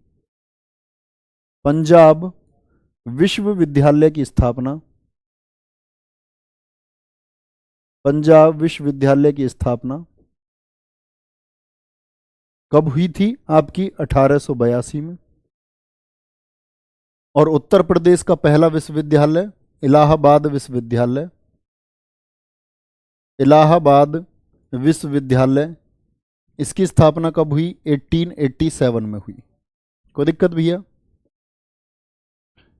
पंजाब विश्वविद्यालय की स्थापना, पंजाब विश्वविद्यालय की स्थापना कब हुई थी? आपकी 1882 में। और उत्तर प्रदेश का पहला विश्वविद्यालय इलाहाबाद विश्वविद्यालय, इलाहाबाद विश्वविद्यालय, इसकी स्थापना कब हुई? 1887 में हुई। कोई दिक्कत भैया?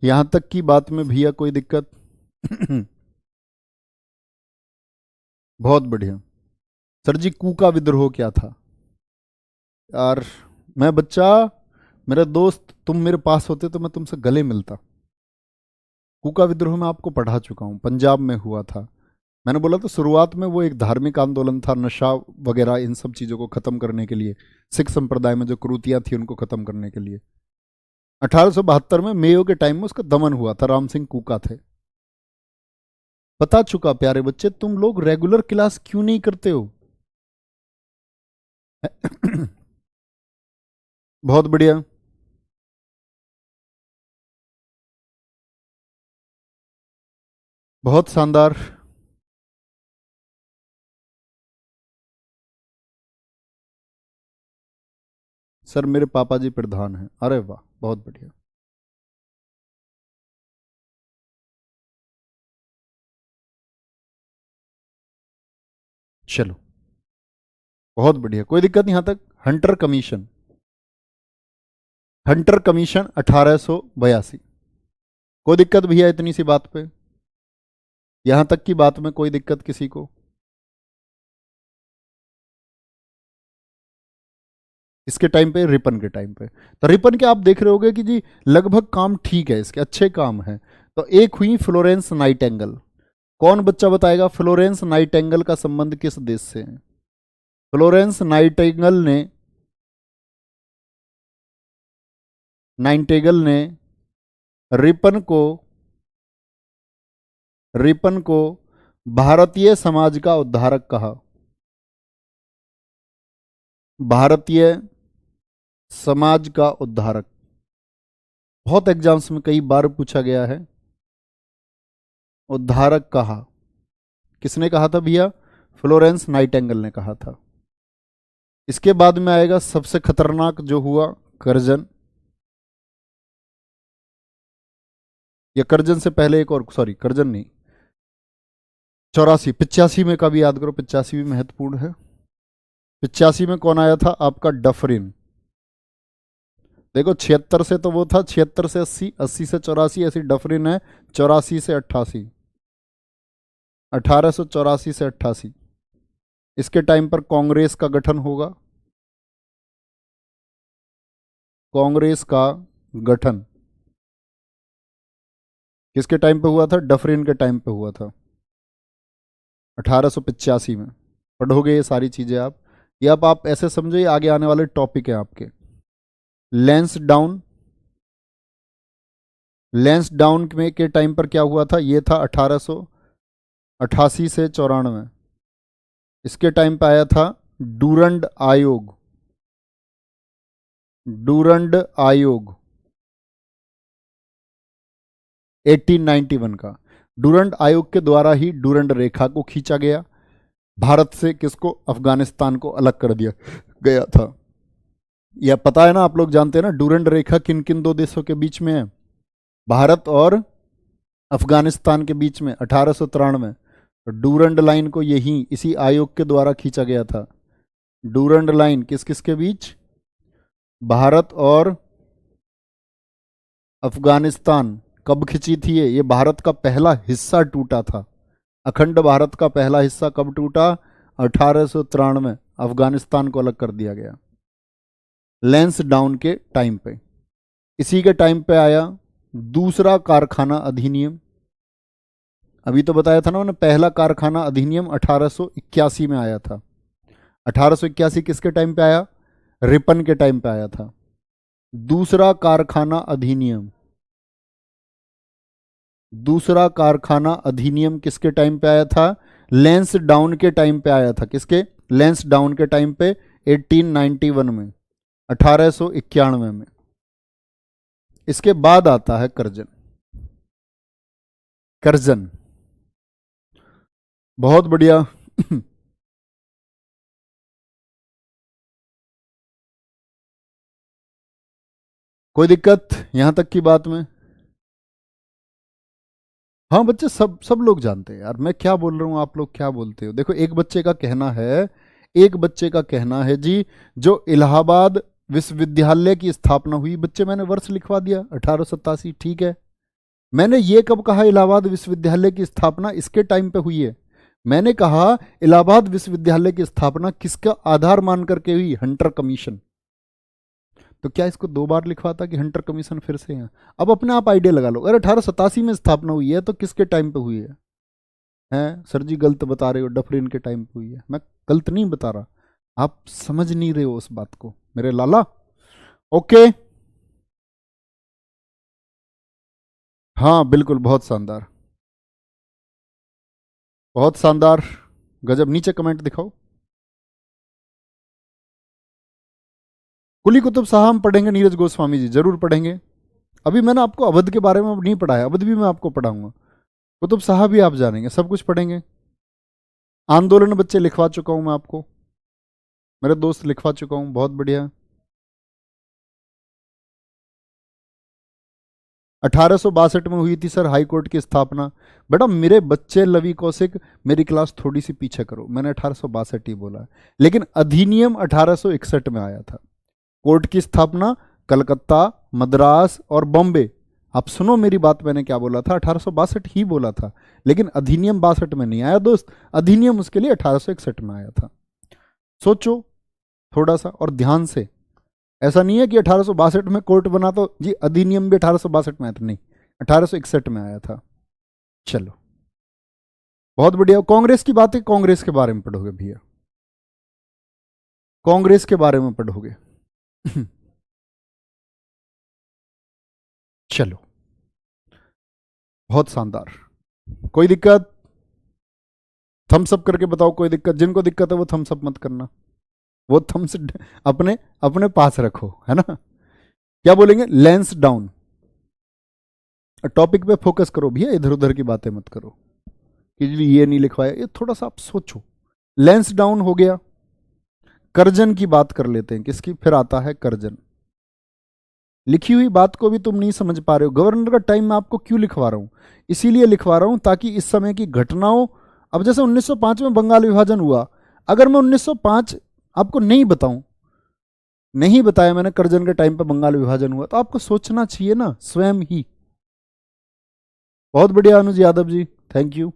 यहां तक की बात में भैया कोई दिक्कत? बहुत बढ़िया। सर जी कूका विद्रोह क्या था? यार मैं बच्चा, मेरा दोस्त, तुम मेरे पास होते तो मैं तुमसे गले मिलता। कूका विद्रोह में आपको पढ़ा चुका हूं, पंजाब में हुआ था। मैंने बोला तो शुरुआत में वो एक धार्मिक आंदोलन था, नशा वगैरह इन सब चीज़ों को ख़त्म करने के लिए, सिख संप्रदाय में जो कुरीतियाँ थी उनको ख़त्म करने के लिए। 1872 में मेयो के टाइम में उसका दमन हुआ था, राम सिंह कूका थे। बता चुका प्यारे बच्चे, तुम लोग रेगुलर क्लास क्यों नहीं करते हो? बहुत बढ़िया। बहुत शानदार। सर मेरे पापा जी प्रधान हैं। अरे वाह, बहुत बढ़िया। चलो बहुत बढ़िया, कोई दिक्कत नहीं। यहां तक हंटर कमीशन, हंटर कमीशन 1882। कोई दिक्कत भैया इतनी सी बात पे? यहां तक की बात में कोई दिक्कत किसी को? इसके टाइम पे, रिपन के टाइम पे, तो रिपन के आप देख रहे होगे कि जी लगभग काम ठीक है, इसके अच्छे काम है। तो एक हुई फ्लोरेंस नाइटेंगल। कौन बच्चा बताएगा फ्लोरेंस नाइटेंगल का संबंध किस देश से है? फ्लोरेंस नाइटेंगल ने रिपन को, रिपन को भारतीय समाज का उद्धारक कहा। भारतीय समाज का उद्धारक बहुत एग्जाम्स में कई बार पूछा गया है। उद्धारक कहा, किसने कहा था भैया? फ्लोरेंस नाइटेंगल ने कहा था। इसके बाद में आएगा सबसे खतरनाक जो हुआ, कर्जन। या कर्जन से पहले एक और, सॉरी कर्जन नहीं, 84 85 में का भी याद करो, 85 भी महत्वपूर्ण है। 85 में कौन आया था? आपका डफरिन। देखो 76 से तो वो था, 76 से 80, 80 से 84, ऐसी डफरिन है 84 से 88, 1884 से 88। इसके टाइम पर कांग्रेस का गठन होगा। कांग्रेस का गठन किसके टाइम पे हुआ था? डफरिन के टाइम पे हुआ था, 1885 में। पढ़ोगे ये सारी चीजें आप, ये अब आप ऐसे समझो ये आगे आने वाले टॉपिक है आपके। लेंस डाउन में के टाइम पर क्या हुआ था? ये था 1888 से 94। इसके टाइम पे आया था डूरंड आयोग, डूरंड आयोग 1891 का। डूरंड आयोग के द्वारा ही डूरंड रेखा को खींचा गया, भारत से किसको? अफगानिस्तान को अलग कर दिया गया था। यह पता है ना, आप लोग जानते हैं ना डूरंड रेखा किन किन दो देशों के बीच में है? भारत और अफगानिस्तान के बीच में, 1893। डूरंड लाइन को यही इसी आयोग के द्वारा खींचा गया था। डूरंड लाइन किस किस के बीच? भारत और अफगानिस्तान। कब खींची थी ये भारत का पहला हिस्सा टूटा था। अखंड भारत का पहला हिस्सा कब टूटा? 1893। अफगानिस्तान को अलग कर दिया गया लेंस डाउन के टाइम पे। इसी के टाइम पे आया दूसरा कारखाना अधिनियम, अभी तो बताया था ना मैंने, पहला कारखाना अधिनियम 1881 में आया था। 1881 किसके टाइम पे आया? रिपन के टाइम पे आया था। दूसरा कारखाना अधिनियम, दूसरा कारखाना अधिनियम किसके टाइम पे आया था? लेंस डाउन के टाइम पे आया था। किसके? लेंस डाउन के टाइम पे 1891 में, 1891 में। इसके बाद आता है कर्जन। कर्जन, बहुत बढ़िया। कोई दिक्कत यहां तक की बात में? हाँ बच्चे, सब सब लोग जानते हैं यार, मैं क्या बोल रहा हूँ आप लोग क्या बोलते हो। देखो एक बच्चे का कहना है, एक बच्चे का कहना है जी, जो इलाहाबाद विश्वविद्यालय की स्थापना हुई, बच्चे मैंने वर्ष लिखवा दिया 1887, ठीक है। मैंने ये कब कहा इलाहाबाद विश्वविद्यालय की स्थापना इसके टाइम पे हुई है? मैंने कहा इलाहाबाद विश्वविद्यालय की स्थापना किसका आधार मान करके हुई? Hunter commission. तो क्या इसको दो बार लिखवाता कि हंटर कमीशन फिर से है? अब अपने आप आइडिया लगा लो, अरे 1887 में स्थापना हुई है तो किसके टाइम पे हुई है? हैं सर जी गलत बता रहे हो, डफरिन के टाइम पे हुई है। मैं गलत नहीं बता रहा, आप समझ नहीं रहे हो उस बात को मेरे लाला। ओके, हाँ बिल्कुल, बहुत शानदार, बहुत शानदार, गजब। नीचे कमेंट दिखाओ। कुली कुतुब साहब हम पढ़ेंगे, नीरज गोस्वामी जी जरूर पढ़ेंगे। अभी मैंने आपको अवध के बारे में नहीं पढ़ाया, अवध भी मैं आपको पढ़ाऊंगा। कुतुब साहब भी आप जानेंगे, सब कुछ पढ़ेंगे। आंदोलन बच्चे लिखवा चुका हूं मैं आपको, मेरे दोस्त लिखवा चुका हूं, बहुत बढ़िया। 1862 में हुई थी सर हाई कोर्ट की स्थापना। बेटा मेरे बच्चे लवी कौशिक, मेरी क्लास थोड़ी सी पीछे करो, मैंने 1862 ही बोला है, लेकिन अधिनियम 1861 में आया था। कोर्ट की स्थापना कलकत्ता, मद्रास और बॉम्बे। आप सुनो मेरी बात, मैंने क्या बोला था? 1862 ही बोला था, लेकिन अधिनियम 62 में नहीं आया दोस्त, अधिनियम उसके लिए 1861 में आया था। सोचो थोड़ा सा और ध्यान से, ऐसा नहीं है कि 1862 में कोर्ट बना तो जी अधिनियम भी 1862 में आया था, नहीं, 1861 में आया था। चलो बहुत बढ़िया। कांग्रेस की बात है, कांग्रेस के बारे में पढ़ोगे भैया, कांग्रेस के बारे में पढ़ोगे। चलो बहुत शानदार। कोई दिक्कत? थम्स अप करके बताओ कोई दिक्कत, जिनको दिक्कत है वो थम्स अप मत करना, वो थम्स अपने अपने पास रखो, है ना। क्या बोलेंगे? Lens down. टॉपिक पे फोकस करो भैया, इधर उधर की बातें मत करो कि जी ये नहीं लिखवाया, ये थोड़ा सा आप सोचो। लेंस डाउन हो गया। कर्जन की बात कर लेते हैं, किसकी? फिर आता है कर्जन। लिखी हुई बात को भी तुम नहीं समझ पा रहे हो। गवर्नर का टाइम मैं आपको क्यों लिखवा रहा हूं? इसीलिए लिखवा रहा हूं ताकि इस समय की घटनाओं, अब जैसे 1905 में बंगाल विभाजन हुआ, अगर मैं 1905 आपको नहीं बताऊं, नहीं बताया मैंने कर्जन के टाइम पर बंगाल विभाजन हुआ, तो आपको सोचना चाहिए ना स्वयं ही। बहुत बढ़िया अनुज यादव जी, थैंक यू।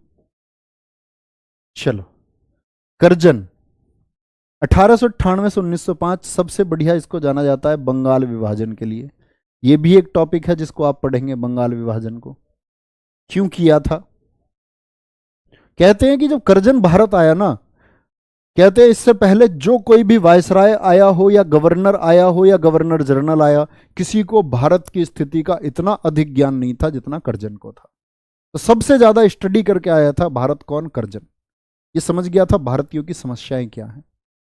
चलो कर्जन 1898 से 1905, सबसे बढ़िया इसको जाना जाता है बंगाल विभाजन के लिए। यह भी एक टॉपिक है जिसको आप पढ़ेंगे, बंगाल विभाजन को क्यों किया था। कहते हैं कि जब कर्जन भारत आया ना, कहते हैं इससे पहले जो कोई भी वायसराय आया हो या गवर्नर आया हो या गवर्नर जनरल आया, किसी को भारत की स्थिति का इतना अधिक ज्ञान नहीं था जितना कर्जन को था। तो सबसे ज्यादा स्टडी करके आया था भारत कौन? कर्जन। ये समझ गया था भारतीयों की समस्याएं क्या हैं,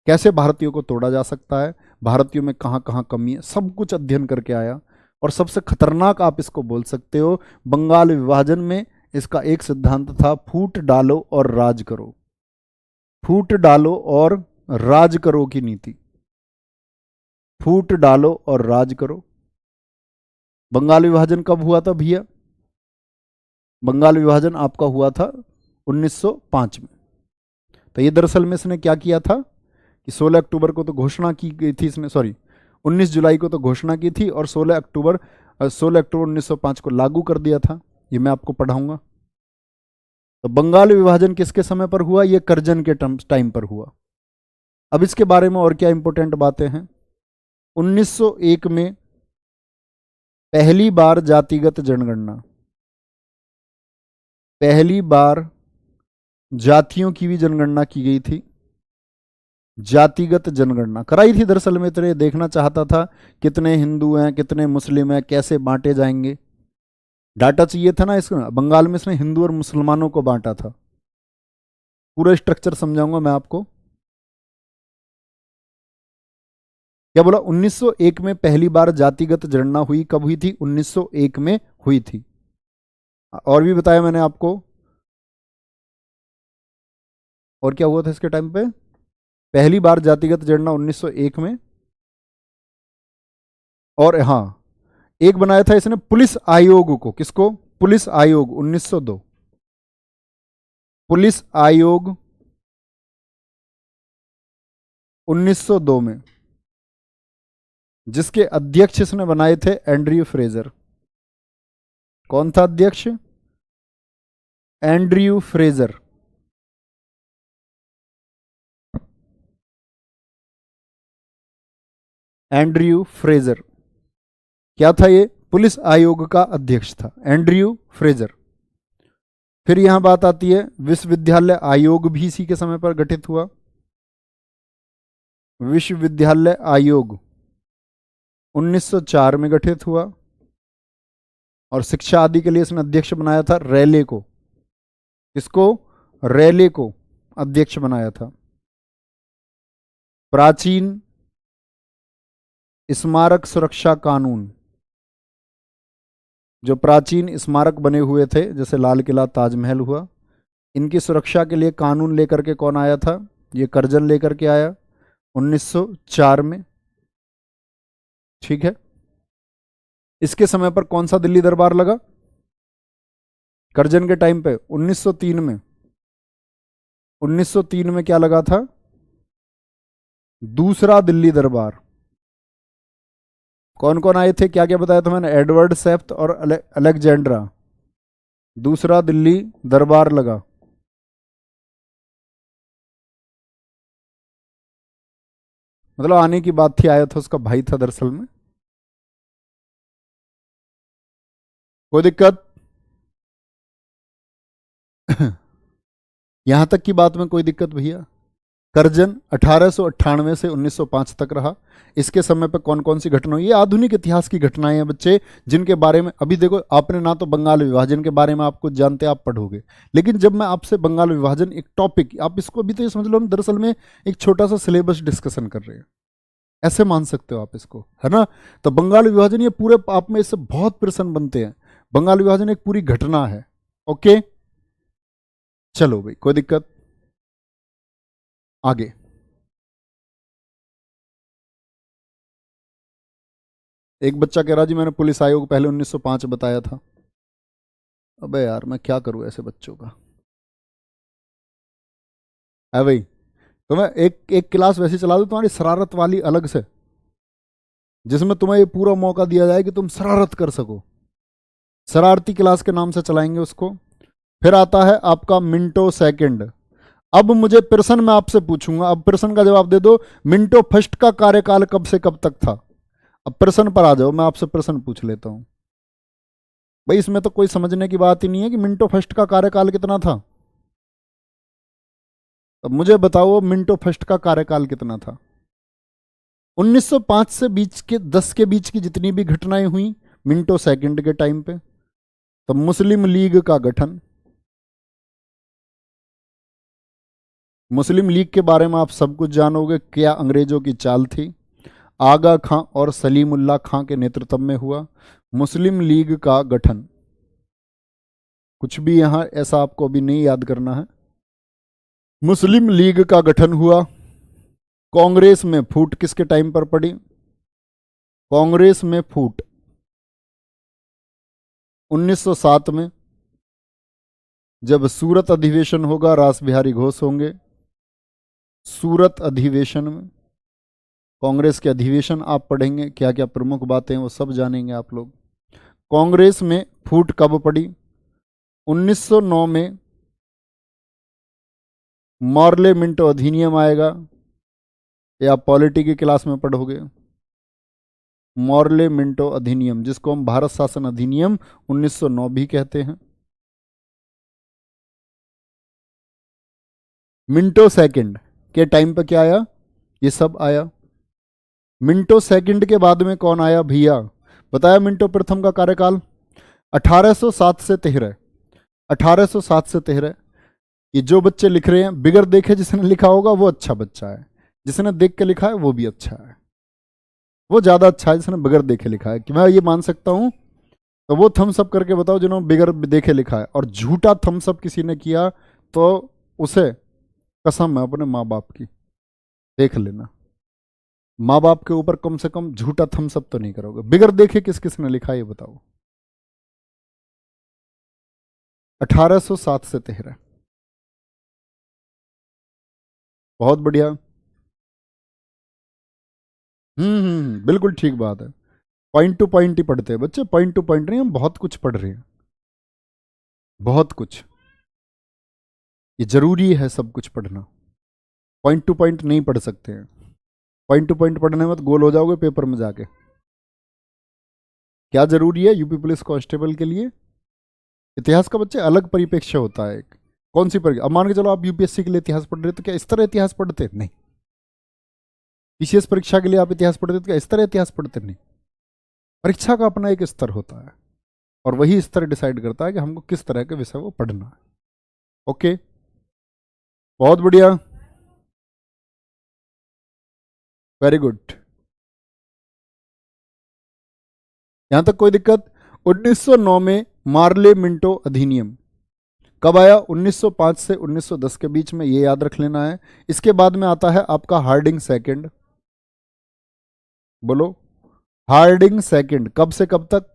कैसे भारतीयों को तोड़ा जा सकता है, भारतीयों में कहां कहां कमी है, सब कुछ अध्ययन करके आया। और सबसे खतरनाक आप इसको बोल सकते हो, बंगाल विभाजन में इसका एक सिद्धांत था, फूट डालो और राज करो। फूट डालो और राज करो की नीति। फूट डालो और राज करो। बंगाल विभाजन कब हुआ था भैया? बंगाल विभाजन आपका हुआ था 1905 में। तो ये दरअसल में इसने क्या किया था कि 16 अक्टूबर को तो घोषणा की गई थी इसने, सॉरी 19 जुलाई को तो घोषणा की थी, और 16 अक्टूबर 1905 को लागू कर दिया था। ये मैं आपको पढ़ाऊंगा। तो बंगाल विभाजन किसके समय पर हुआ? ये कर्जन के टाइम पर हुआ। अब इसके बारे में और क्या इंपॉर्टेंट बातें हैं। 1901 में पहली बार जातिगत जनगणना, पहली बार जातियों की भी जनगणना की गई थी, जातिगत जनगणना कराई थी दरअसल में। तो ये देखना चाहता था कितने हिंदू हैं, कितने मुस्लिम हैं, कैसे बांटे जाएंगे, डाटा चाहिए था ना इसको। बंगाल में इसने हिंदू और मुसलमानों को बांटा था। पूरा स्ट्रक्चर समझाऊंगा मैं आपको। क्या बोला? 1901 में पहली बार जातिगत जनगणना हुई। कब हुई थी? 1901 में हुई थी। और भी बताया मैंने आपको। और क्या हुआ था इसके टाइम पे? पहली बार जातिगत जनगणना 1901 में। और हाँ, एक बनाया था इसने पुलिस आयोग को। किसको? पुलिस आयोग 1902। पुलिस आयोग 1902 में, जिसके अध्यक्ष इसने बनाए थे एंड्रयू फ्रेजर। कौन था अध्यक्ष? Andrew Fraser. एंड्रयू फ्रेजर क्या था? ये पुलिस आयोग का अध्यक्ष था, एंड्रयू फ्रेजर। फिर यहां बात आती है, विश्वविद्यालय आयोग भी इसी के समय पर गठित हुआ। विश्वविद्यालय आयोग 1904 में गठित हुआ। और शिक्षा आदि के लिए इसने अध्यक्ष बनाया था रैले को। किसको? रैले को अध्यक्ष बनाया था। प्राचीन स्मारक सुरक्षा कानून, जो प्राचीन स्मारक बने हुए थे जैसे लाल किला, ताजमहल हुआ, इनकी सुरक्षा के लिए कानून लेकर के कौन आया था? ये कर्जन लेकर के आया 1904 में। ठीक है। इसके समय पर कौन सा दिल्ली दरबार लगा? कर्जन के टाइम पे 1903 में। 1903 में क्या लगा था? दूसरा दिल्ली दरबार। कौन कौन आए थे? क्या क्या बताया था मैंने? एडवर्ड सेफ्ट और अलेक्जेंड्रा। दूसरा दिल्ली दरबार लगा। मतलब आने की बात थी, आया था, उसका भाई था दरअसल में। कोई दिक्कत? यहां तक की बात में कोई दिक्कत भैया? करजन 1898 से 1905 तक रहा। इसके समय पर कौन कौन सी घटना हुई? ये आधुनिक इतिहास की घटनाएं हैं बच्चे, जिनके बारे में अभी देखो, आपने ना तो बंगाल विभाजन के बारे में आप कुछ जानते, आप पढ़ोगे, लेकिन जब मैं आपसे बंगाल विभाजन एक टॉपिक, आप इसको अभी तो ये समझ लो हम दरअसल में एक छोटा सा सिलेबस डिस्कशन कर रहे हैं, ऐसे मान सकते हो आप इसको, है ना। तो बंगाल विभाजन ये पूरे आप में इससे बहुत प्रश्न बनते हैं। बंगाल विभाजन एक पूरी घटना है। ओके, चलो भाई, कोई दिक्कत? आगे एक बच्चा कह रहा जी मैंने पुलिस आयोग पहले 1905 बताया था। अबे यार, मैं क्या करूं ऐसे बच्चों का, है भाई। तो मैं एक एक क्लास वैसे चला दूं तुम्हारी शरारत वाली अलग से, जिसमें तुम्हें ये पूरा मौका दिया जाए कि तुम शरारत कर सको। शरारती क्लास के नाम से चलाएंगे उसको। फिर आता है आपका मिनटो सेकंड। अब मुझे प्रश्न मैं आपसे पूछूंगा, अब प्रश्न का जवाब दे दो। मिनटो फर्स्ट का कार्यकाल कब से कब तक था? अब प्रश्न पर आ जाओ, मैं आपसे प्रश्न पूछ लेता हूं भाई। इसमें तो कोई समझने की बात ही नहीं है कि मिनटो फर्स्ट का कार्यकाल कितना था। अब मुझे बताओ मिंटो फर्स्ट का कार्यकाल कितना था? 1905 से बीच के 10 के बीच की जितनी भी घटनाएं हुई मिंटो सेकंड के टाइम पे। तो मुस्लिम लीग का गठन, मुस्लिम लीग के बारे में आप सब कुछ जानोगे, क्या अंग्रेजों की चाल थी। आगा खां और सलीमुल्लाह खां के नेतृत्व में हुआ मुस्लिम लीग का गठन। कुछ भी यहां ऐसा आपको अभी नहीं याद करना है। मुस्लिम लीग का गठन हुआ। कांग्रेस में फूट किसके टाइम पर पड़ी? कांग्रेस में फूट 1907 में, जब सूरत अधिवेशन होगा, रास बिहारी घोष होंगे। सूरत अधिवेशन में कांग्रेस के अधिवेशन आप पढ़ेंगे, क्या क्या प्रमुख बातें वो सब जानेंगे आप लोग। कांग्रेस में फूट कब पड़ी? 1909 में मॉर्ले मिंटो अधिनियम आएगा, या पॉलिटी की क्लास में पढ़ोगे। मॉर्ले मिंटो अधिनियम, जिसको हम भारत शासन अधिनियम 1909 भी कहते हैं। मिनटों सेकंड के टाइम पे क्या आया, ये सब आया। मिनटों सेकंड के बाद में कौन आया भैया, बताया मिंटो प्रथम का कार्यकाल 1807 से 13। 1807 से 13। ये जो बच्चे लिख रहे हैं बिगर देखे जिसने लिखा होगा वो अच्छा बच्चा है, जिसने देख के लिखा है वो भी अच्छा है, वो ज्यादा अच्छा है जिसने बगैर देखे लिखा है, कि मैं ये मान सकता हूं। तो वो थम्स अप करके बताओ जिन्होंने बिगर देखे लिखा है, और झूठा थम्स अप किसी ने किया तो उसे कसम है अपने माँ बाप की, देख लेना। माँ बाप के ऊपर कम से कम झूठा थम्स अप तो नहीं करोगे। बिगर देखे किस किस ने लिखा है ये बताओ। 1807 से 13। बहुत बढ़िया। बिल्कुल ठीक बात है। पॉइंट टू पॉइंट ही पढ़ते हैं बच्चे, पॉइंट टू पॉइंट नहीं, हम बहुत कुछ पढ़ रहे हैं, बहुत कुछ। ये जरूरी है सब कुछ पढ़ना, पॉइंट टू पॉइंट नहीं पढ़ सकते हैं। पॉइंट टू पॉइंट पढ़ने में तो गोल हो जाओगे पेपर में जाके। क्या जरूरी है यूपी पुलिस कांस्टेबल के लिए, इतिहास का बच्चे अलग परिप्रेक्ष्य होता है एक। कौन सी परीक्षा, अब मान के चलो आप यूपीएससी के लिए इतिहास पढ़ रहे हो तो क्या इस तरह इतिहास पढ़ते, नहीं। पीसीएस परीक्षा के लिए आप इतिहास पढ़ते तो क्या इस तरह इतिहास पढ़ते, नहीं। परीक्षा का अपना एक स्तर होता है, और वही स्तर डिसाइड करता है कि हमको किस तरह के विषय वो पढ़ना है। ओके, बहुत बढ़िया, वेरी गुड। यहां तक कोई दिक्कत। 1909 में मार्ले मिंटो अधिनियम कब आया, 1905 से 1910 के बीच में, ये याद रख लेना है। इसके बाद में आता है आपका हार्डिंग सेकंड, बोलो। हार्डिंग सेकंड कब से कब तक,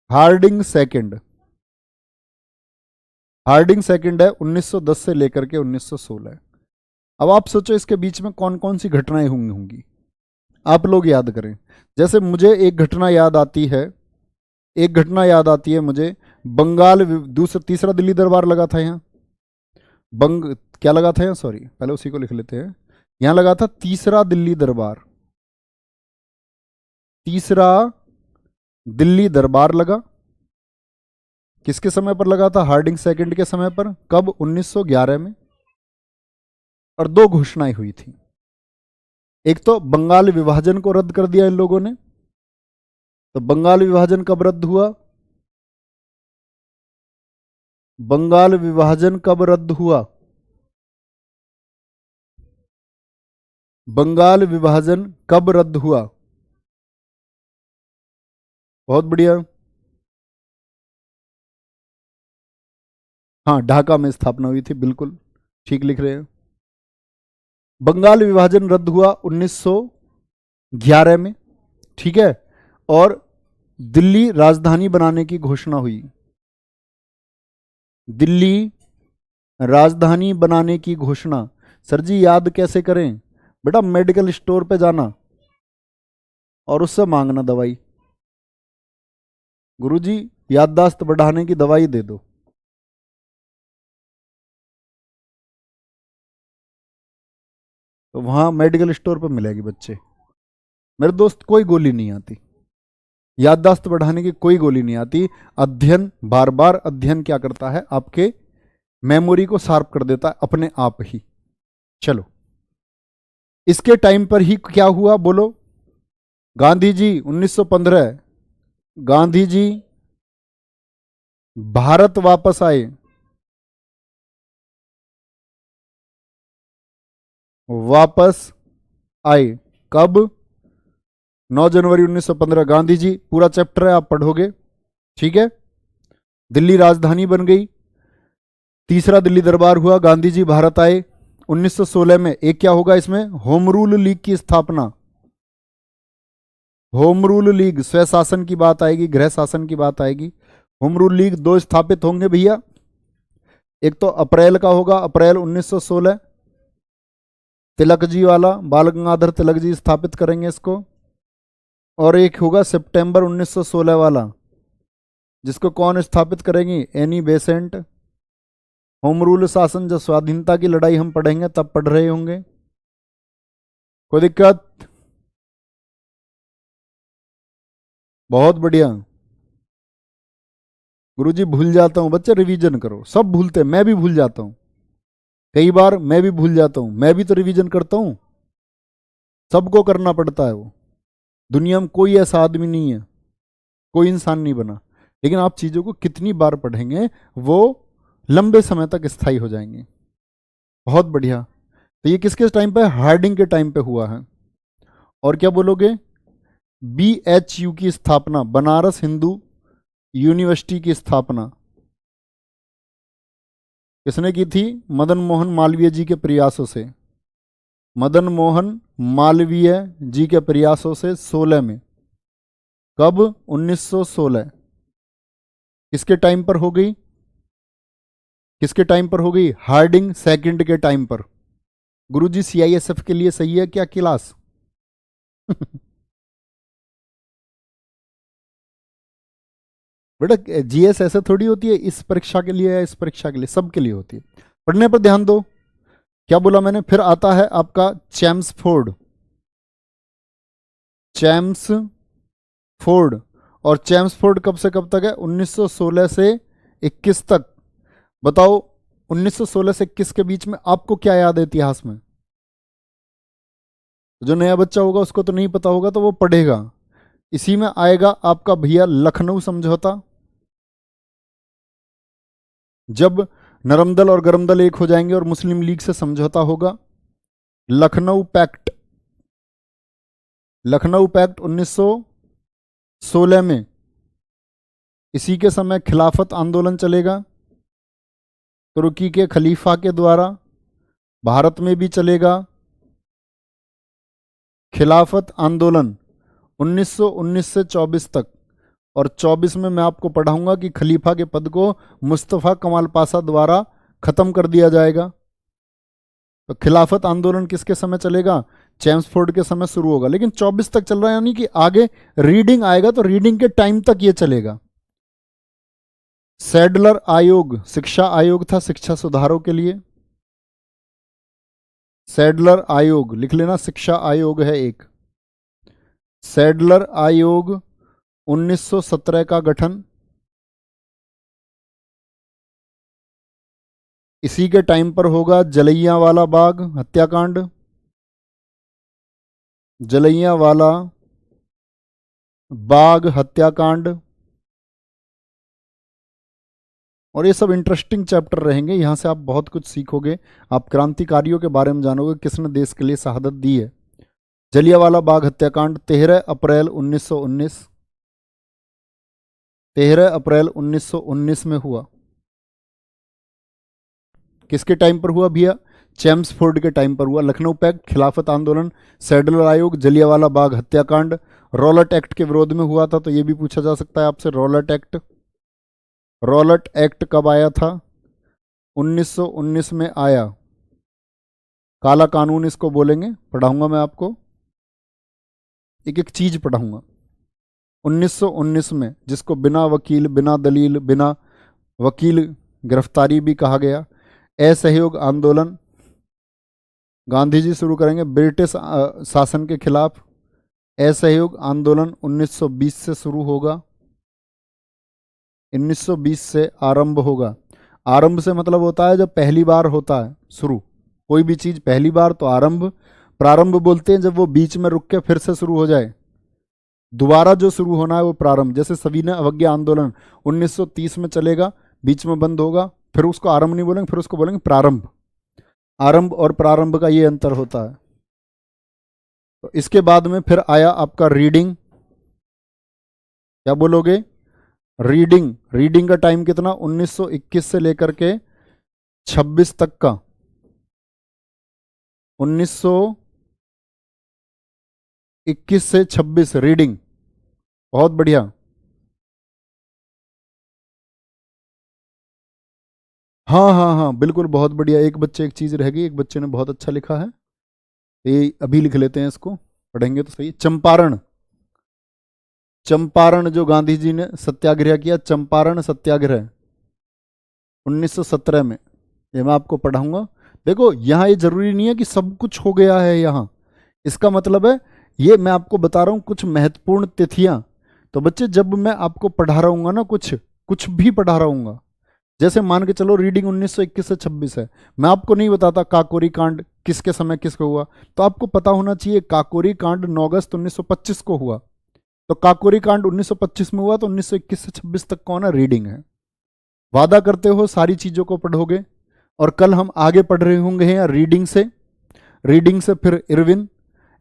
हार्डिंग सेकंड, हार्डिंग सेकंड है 1910 से लेकर के 1916। अब आप सोचो इसके बीच में कौन कौन सी घटनाएं हुई होंगी, आप लोग याद करें। जैसे मुझे एक घटना याद आती है, एक घटना याद आती है मुझे, बंगाल दूसरा तीसरा दिल्ली दरबार लगा था यहाँ। क्या लगा था यहाँ, सॉरी पहले उसी को लिख लेते हैं। यहाँ लगा था तीसरा दिल्ली दरबार, तीसरा दिल्ली दरबार लगा। किसके समय पर लगा था, हार्डिंग सेकंड के समय पर। कब, 1911 में। और दो घोषणाएं हुई थी। एक तो बंगाल विभाजन को रद्द कर दिया इन लोगों ने। तो बंगाल विभाजन कब रद्द हुआ, बंगाल विभाजन कब रद्द हुआ, बंगाल विभाजन कब रद्द हुआ। बहुत बढ़िया। हाँ, ढाका में स्थापना हुई थी, बिल्कुल ठीक लिख रहे हैं। बंगाल विभाजन रद्द हुआ 1911 में, ठीक है। और दिल्ली राजधानी बनाने की घोषणा हुई, दिल्ली राजधानी बनाने की घोषणा। सर जी याद कैसे करें, बेटा मेडिकल स्टोर पे जाना और उससे मांगना दवाई, गुरुजी याददाश्त बढ़ाने की दवाई दे दो। तो वहां मेडिकल स्टोर पर मिलेगी बच्चे। मेरे दोस्त कोई गोली नहीं आती, याददाश्त बढ़ाने की कोई गोली नहीं आती। अध्ययन, बार बार अध्ययन क्या करता है, आपके मेमोरी को शार्प कर देता है अपने आप ही। चलो, इसके टाइम पर ही क्या हुआ बोलो, गांधी जी 1915, गांधी जी भारत वापस आए, वापस आए कब, 9 जनवरी 1915 गांधी जी। पूरा चैप्टर है आप पढ़ोगे, ठीक है। दिल्ली राजधानी बन गई, तीसरा दिल्ली दरबार हुआ, गांधी जी भारत आए। 1916 में एक क्या होगा इसमें, होम रूल लीग की स्थापना। होम रूल लीग, स्वशासन की बात आएगी, गृह शासन की बात आएगी। होम रूल लीग दो स्थापित होंगे भैया, एक तो अप्रैल का होगा, अप्रैल 1916, तिलक जी वाला, बाल गंगाधर तिलक जी स्थापित करेंगे इसको। और एक होगा सितंबर 1916 वाला, जिसको कौन स्थापित करेंगी, एनी बेसेंट। होम रूल शासन जब स्वाधीनता की लड़ाई हम पढ़ेंगे तब पढ़ रहे होंगे, कोई दिक्कत। बहुत बढ़िया, गुरुजी भूल जाता हूं। बच्चे रिवीजन करो, सब भूलते हैं, मैं भी भूल जाता हूं, कई बार मैं भी भूल जाता हूं, मैं भी तो रिवीजन करता हूं, सबको करना पड़ता है वो। दुनिया में कोई ऐसा आदमी नहीं है, कोई इंसान नहीं बना, लेकिन आप चीजों को कितनी बार पढ़ेंगे वो लंबे समय तक स्थायी हो जाएंगे। बहुत बढ़िया। तो ये किसके टाइम पे? हार्डिंग के टाइम पे हुआ है। और क्या बोलोगे? BHU की स्थापना, बनारस हिंदू यूनिवर्सिटी की स्थापना किसने की थी? मदन मोहन मालवीय जी के प्रयासों से। मदन मोहन मालवीय जी के प्रयासों से 16 में। कब? 1916। किसके टाइम पर हो गई? किसके टाइम पर हो गई? हार्डिंग सेकंड के टाइम पर। गुरुजी CISF के लिए सही है क्या क्लास? बेटा GS ऐसे थोड़ी होती है इस परीक्षा के लिए या इस परीक्षा के लिए, सबके लिए होती है। पढ़ने पर ध्यान दो। क्या बोला मैंने? फिर आता है आपका चैम्सफोर्ड। चैम्सफोर्ड। और चैम्सफोर्ड कब से कब तक है? 1916 से 21 तक। बताओ 1916 से 21 के बीच में आपको क्या याद है इतिहास में? जो नया बच्चा होगा उसको तो नहीं पता होगा, तो वो पढ़ेगा। इसी में आएगा आपका भैया लखनऊ समझौता, जब नरमदल और गरमदल एक हो जाएंगे और मुस्लिम लीग से समझौता होगा। लखनऊ पैक्ट। लखनऊ पैक्ट 1916 में। इसी के समय खिलाफत आंदोलन चलेगा, तुर्की के खलीफा के द्वारा। भारत में भी चलेगा खिलाफत आंदोलन 1919 से 24 तक। और 24 में मैं आपको पढ़ाऊंगा कि खलीफा के पद को मुस्तफ़ा कमाल पाशा द्वारा खत्म कर दिया जाएगा। तो खिलाफत आंदोलन किसके समय चलेगा? चैम्सफोर्ड के समय शुरू होगा, लेकिन 24 तक चल रहा है, यानी कि आगे रीडिंग आएगा तो रीडिंग के टाइम तक ये चलेगा। सैडलर आयोग शिक्षा आयोग था, शिक्षा सुधारों के लिए। सैडलर आयोग लिख लेना, शिक्षा आयोग है एक। सैडलर आयोग 1917 का गठन। इसी के टाइम पर होगा जलियांवाला बाग हत्याकांड। जलियांवाला बाग हत्याकांड। और ये सब इंटरेस्टिंग चैप्टर रहेंगे, यहां से आप बहुत कुछ सीखोगे। आप क्रांतिकारियों के बारे में जानोगे, किसने देश के लिए शहादत दी है। जलियांवाला बाग हत्याकांड 13 अप्रैल 1919। 13 अप्रैल 1919 में हुआ। किसके टाइम पर हुआ भैया? चैम्सफोर्ड के टाइम पर हुआ। लखनऊ पैक्ट, खिलाफत आंदोलन, सैडलर आयोग, जलियांवाला बाग हत्याकांड। रॉलट एक्ट के विरोध में हुआ था, तो यह भी पूछा जा सकता है आपसे। Rowlatt act. रॉलट एक्ट कब आया था? 1919 में आया। काला कानून इसको बोलेंगे, पढ़ाऊंगा मैं आपको, एक एक चीज पढ़ाऊंगा। 1919 में, जिसको बिना वकील, बिना दलील, बिना वकील गिरफ्तारी भी कहा गया। असहयोग आंदोलन गांधी जी शुरू करेंगे ब्रिटिश शासन के खिलाफ। असहयोग आंदोलन 1920 से शुरू होगा। 1920 से आरंभ होगा। आरंभ से मतलब होता है जब पहली बार होता है शुरू, कोई भी चीज पहली बार तो आरंभ। प्रारंभ बोलते हैं जब वो बीच में रुक के फिर से शुरू हो जाए, दोबारा जो शुरू होना है वो प्रारंभ। जैसे सविनय अवज्ञा आंदोलन 1930 में चलेगा, बीच में बंद होगा, फिर उसको आरंभ नहीं बोलेंगे, फिर उसको बोलेंगे प्रारंभ। आरंभ और प्रारंभ का ये अंतर होता है। तो इसके बाद में फिर आया आपका रीडिंग। क्या बोलोगे? रीडिंग। रीडिंग का टाइम कितना? 1921 से लेकर के 26 तक का। 1921 से 26 रीडिंग। बहुत बढ़िया। हाँ हाँ हाँ बिल्कुल, बहुत बढ़िया। एक बच्चे एक चीज रह गई, एक बच्चे ने बहुत अच्छा लिखा है, ये अभी लिख लेते हैं, इसको पढ़ेंगे तो सही। चंपारण। चंपारण जो गांधी जी ने सत्याग्रह किया, चंपारण सत्याग्रह 1917 में, ये मैं आपको पढ़ाऊंगा। देखो यहाँ ये जरूरी नहीं है कि सब कुछ हो गया है यहाँ, इसका मतलब है ये मैं आपको बता रहा हूँ कुछ महत्वपूर्ण तिथियां। तो बच्चे जब मैं आपको पढ़ा रहा हूँ ना कुछ, कुछ भी पढ़ा रहूंगा। जैसे मान के चलो रीडिंग 1921 से 26 है, मैं आपको नहीं बताता काकोरी कांड किसके समय किसको हुआ, तो आपको पता होना चाहिए काकोरी कांड 9 अगस्त 1925 को हुआ, तो काकोरी कांड 1925 में हुआ, तो 1921 से 26 तक कौन है, रीडिंग है। वादा करते हो सारी चीजों को पढ़ोगे, और कल हम आगे पढ़ रहे होंगे यहाँ रीडिंग से फिर इरविन,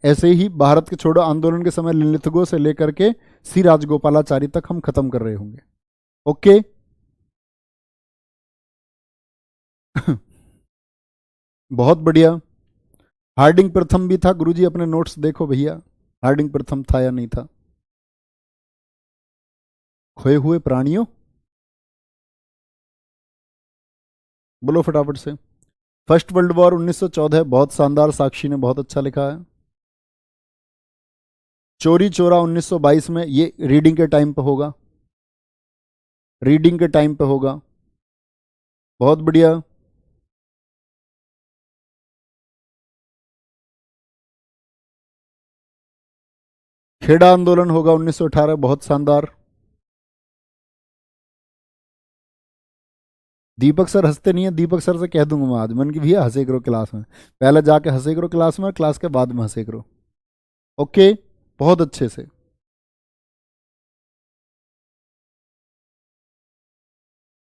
ऐसे ही भारत के छोड़ो आंदोलन के समय लिलिथगो से लेकर के सी राजगोपालाचारी तक हम खत्म कर रहे होंगे। ओके बहुत बढ़िया। हार्डिंग प्रथम भी था गुरुजी, अपने नोट्स देखो भैया, हार्डिंग प्रथम था या नहीं था। खोए हुए प्राणियों, बोलो फटाफट से। फर्स्ट वर्ल्ड वॉर 1914, बहुत शानदार, साक्षी ने बहुत अच्छा लिखा है। चोरी चोरा 1922 में, ये रीडिंग के टाइम पे होगा, रीडिंग के टाइम पे होगा, बहुत बढ़िया। खेड़ा आंदोलन होगा 1918, बहुत शानदार। दीपक सर हंसते नहीं है, दीपक सर से कह दूंगा मैं आज, मन की भैया हंसे करो क्लास में, पहले जाके हंसे करो क्लास में, क्लास के बाद में हंसे करो। ओके बहुत अच्छे से,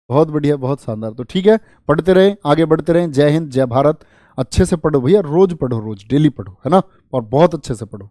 बहुत बढ़िया, बहुत शानदार। तो ठीक है, पढ़ते रहे, आगे बढ़ते रहे। जय हिंद, जय भारत। अच्छे से पढ़ो भैया, रोज पढ़ो, रोज डेली पढ़ो, है ना, और बहुत अच्छे से पढ़ो।